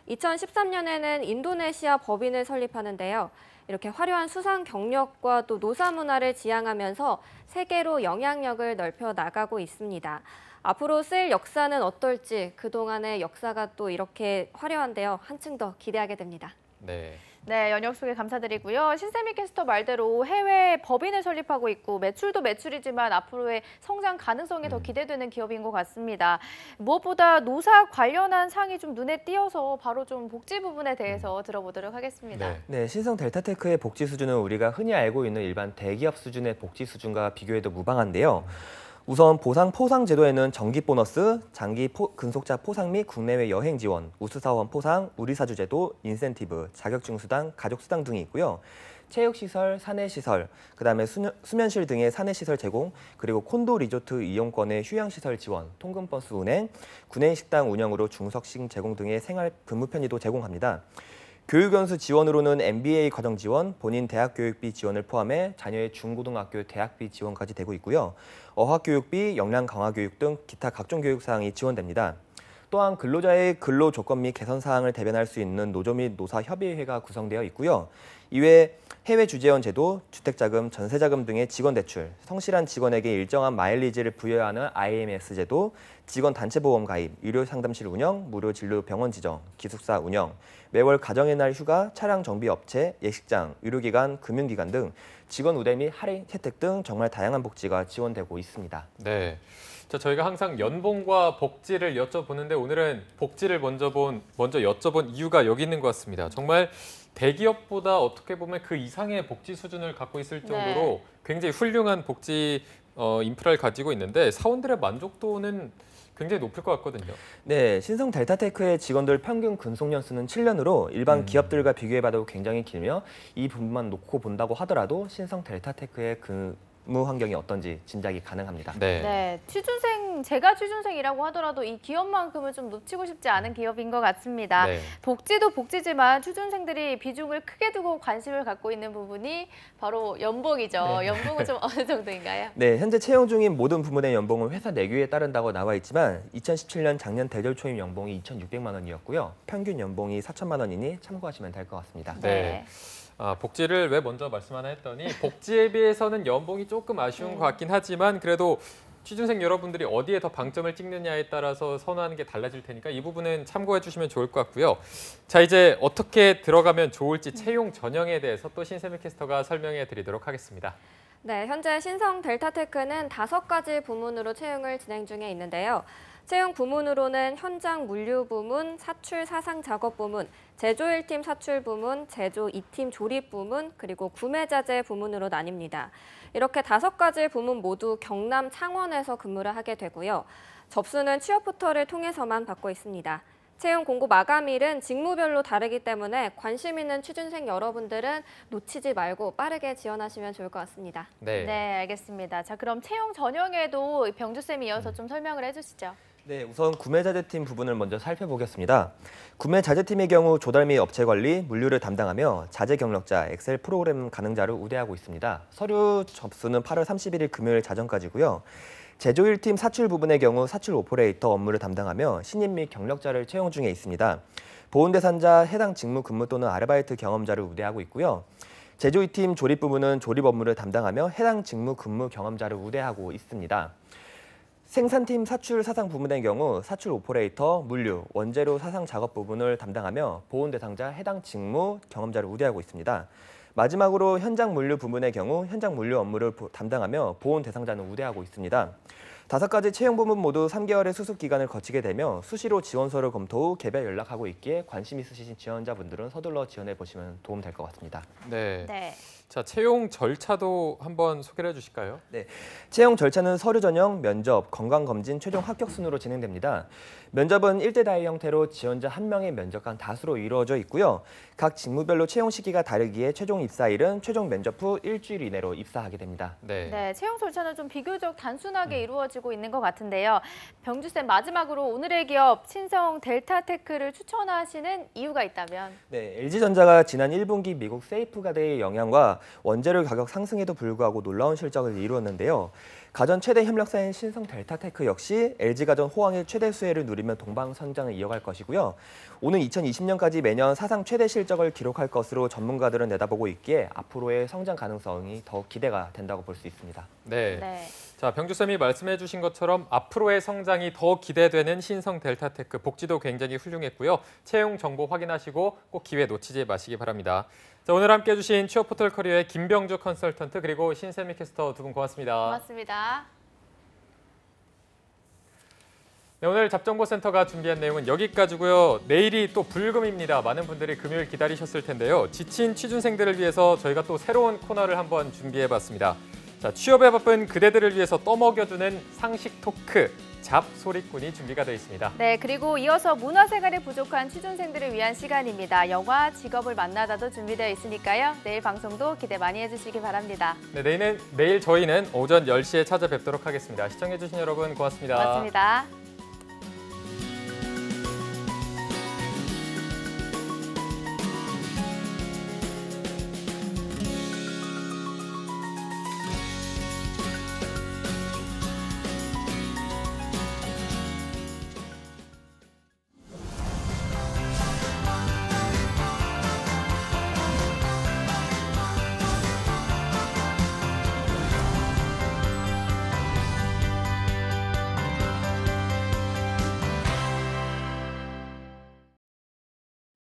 2013년에는 인도네시아 법인을 설립하는데요. 이렇게 화려한 수상 경력과 또 노사 문화를 지향하면서 세계로 영향력을 넓혀 나가고 있습니다. 앞으로 쓸 역사는 어떨지 그동안의 역사가 또 이렇게 화려한데요. 한층 더 기대하게 됩니다. 네, 연혁 소개 감사드리고요. 신세미 캐스터 말대로 해외 법인을 설립하고 있고 매출도 매출이지만 앞으로의 성장 가능성이 더 기대되는 기업인 것 같습니다. 무엇보다 노사 관련한 상이 좀 눈에 띄어서 바로 좀 복지 부분에 대해서 들어보도록 하겠습니다. 네, 신성 델타테크의 복지 수준은 우리가 흔히 알고 있는 일반 대기업 수준의 복지 수준과 비교해도 무방한데요. 우선 포상 제도에는 정기 보너스, 장기 근속자 포상 및 국내외 여행 지원, 우수사원 포상, 우리사주 제도, 인센티브, 자격증 수당, 가족 수당 등이 있고요. 체육시설, 사내시설, 그다음에 수면실 등의 사내시설 제공, 그리고 콘도 리조트 이용권의 휴양시설 지원, 통근버스 운행, 구내 식당 운영으로 중석식 제공 등의 생활 근무 편의도 제공합니다. 교육연수 지원으로는 MBA 과정 지원, 본인 대학 교육비 지원을 포함해 자녀의 중고등학교 대학비 지원까지 되고 있고요. 어학교육비, 역량 강화 교육 등 기타 각종 교육 사항이 지원됩니다. 또한 근로자의 근로 조건 및 개선 사항을 대변할 수 있는 노조 및 노사 협의회가 구성되어 있고요. 이외 해외 주재원 제도, 주택자금, 전세자금 등의 직원 대출, 성실한 직원에게 일정한 마일리지를 부여하는 IMS 제도, 직원 단체 보험 가입, 유료 상담실 운영, 무료 진료 병원 지정, 기숙사 운영, 매월 가정의 날 휴가, 차량 정비 업체, 예식장, 의료기관, 금융기관 등 직원 우대 및 할인 혜택 등 정말 다양한 복지가 지원되고 있습니다. 네. 자, 저희가 항상 연봉과 복지를 여쭤보는데 오늘은 복지를 먼저 여쭤본 이유가 여기 있는 것 같습니다. 정말 대기업보다 어떻게 보면 그 이상의 복지 수준을 갖고 있을 정도로 굉장히 훌륭한 복지 인프라를 가지고 있는데 사원들의 만족도는 굉장히 높을 것 같거든요. 네, 신성 델타테크의 직원들 평균 근속 연수는 7년으로 일반 기업들과 비교해봐도 굉장히 길며 이 부분만 놓고 본다고 하더라도 신성 델타테크의 근무 환경이 어떤지 짐작이 가능합니다. 네, 제가 취준생이라고 하더라도 이 기업만큼은 좀 놓치고 싶지 않은 기업인 것 같습니다. 복지도 복지지만 취준생들이 비중을 크게 두고 관심을 갖고 있는 부분이 바로 연봉이죠. 연봉은 좀 어느 정도인가요? 네, 현재 채용 중인 모든 부문의 연봉은 회사 내규에 따른다고 나와 있지만 2017년 작년 대졸 초임 연봉이 2,600만 원이었고요. 평균 연봉이 4천만 원이니 참고하시면 될 것 같습니다. 복지를 왜 먼저 말씀 하나 했더니 복지에 비해서는 연봉이 조금 아쉬운 것 같긴 하지만 그래도 취준생 여러분들이 어디에 더 방점을 찍느냐에 따라서 선호하는 게 달라질 테니까 이 부분은 참고해 주시면 좋을 것 같고요. 자, 이제 어떻게 들어가면 좋을지 채용 전형에 대해서 또 신세미 캐스터가 설명해 드리도록 하겠습니다. 네, 현재 신성 델타테크는 5가지 부문으로 채용을 진행 중에 있는데요. 채용 부문으로는 현장 물류 부문, 사출 사상 작업 부문, 제조 1팀 사출 부문, 제조 2팀 조립 부문, 그리고 구매 자재 부문으로 나뉩니다. 이렇게 5가지 부문 모두 경남 창원에서 근무를 하게 되고요. 접수는 취업 포털을 통해서만 받고 있습니다. 채용 공고 마감일은 직무별로 다르기 때문에 관심 있는 취준생 여러분들은 놓치지 말고 빠르게 지원하시면 좋을 것 같습니다. 네, 알겠습니다. 자, 그럼 채용 전형에도 병주쌤이 이어서 좀 설명을 해주시죠. 네, 우선 구매자재팀 부분을 먼저 살펴보겠습니다. 구매자재팀의 경우 조달 및 업체 관리, 물류를 담당하며 자재 경력자, 엑셀 프로그램 가능자를 우대하고 있습니다. 서류 접수는 8월 31일 금요일 자정까지고요. 제조 1팀 사출 부분의 경우 사출 오퍼레이터 업무를 담당하며 신입 및 경력자를 채용 중에 있습니다. 보훈 대상자 해당 직무 근무 또는 아르바이트 경험자를 우대하고 있고요. 제조팀 조립 부문은 조립 업무를 담당하며 해당 직무 근무 경험자를 우대하고 있습니다. 생산팀 사출 사상 부문의 경우 사출 오퍼레이터, 물류, 원재료 사상 작업 부분을 담당하며 보온 대상자 해당 직무 경험자를 우대하고 있습니다. 마지막으로 현장 물류 부문의 경우 현장 물류 업무를 담당하며 보온 대상자는 우대하고 있습니다. 5가지 채용 부문 모두 3개월의 수습 기간을 거치게 되며 수시로 지원서를 검토 후 개별 연락하고 있기에 관심 있으신 지원자분들은 서둘러 지원해 보시면 도움 될 것 같습니다. 네. 자, 채용 절차도 한번 소개를 해주실까요? 네, 채용 절차는 서류 전형, 면접, 건강검진, 최종 합격 순으로 진행됩니다. 면접은 1대 다의 형태로 지원자 1명의 면접관 다수로 이루어져 있고요. 각 직무별로 채용 시기가 다르기에 최종 입사일은 최종 면접 후 일주일 이내로 입사하게 됩니다. 네, 채용 절차는 좀 비교적 단순하게 이루어지고 있는 것 같은데요. 병주쌤, 마지막으로 오늘의 기업 신성 델타테크를 추천하시는 이유가 있다면? 네, LG전자가 지난 1분기 미국 세이프가드의 영향과 원재료 가격 상승에도 불구하고 놀라운 실적을 이루었는데요. 가전 최대 협력사인 신성 델타테크 역시 LG가전 호황의 최대 수혜를 누리며 동방성장을 이어갈 것이고요. 오는 2020년까지 매년 사상 최대 실적을 기록할 것으로 전문가들은 내다보고 있기에 앞으로의 성장 가능성이 더욱 기대가 된다고 볼 수 있습니다. 네. 자, 병주쌤이 말씀해 주신 것처럼 앞으로의 성장이 더 기대되는 신성 델타테크 복지도 굉장히 훌륭했고요. 채용 정보 확인하시고 꼭 기회 놓치지 마시기 바랍니다. 자, 오늘 함께해 주신 취업포털 커리어의 김병주 컨설턴트 그리고 신세미 캐스터 두 분 고맙습니다. 고맙습니다. 네, 오늘 잡정보센터가 준비한 내용은 여기까지고요. 내일이 또 불금입니다. 많은 분들이 금요일 기다리셨을 텐데요. 지친 취준생들을 위해서 저희가 또 새로운 코너를 한번 준비해봤습니다. 자, 취업에 바쁜 그대들을 위해서 떠먹여주는 상식 토크, 잡소리꾼이 준비가 되어 있습니다. 네, 그리고 이어서 문화생활이 부족한 취준생들을 위한 시간입니다. 영화, 직업을 만나다도 준비되어 있으니까요. 내일 방송도 기대 많이 해주시기 바랍니다. 네, 내일 저희는 오전 10시에 찾아뵙도록 하겠습니다. 시청해주신 여러분 고맙습니다. 고맙습니다.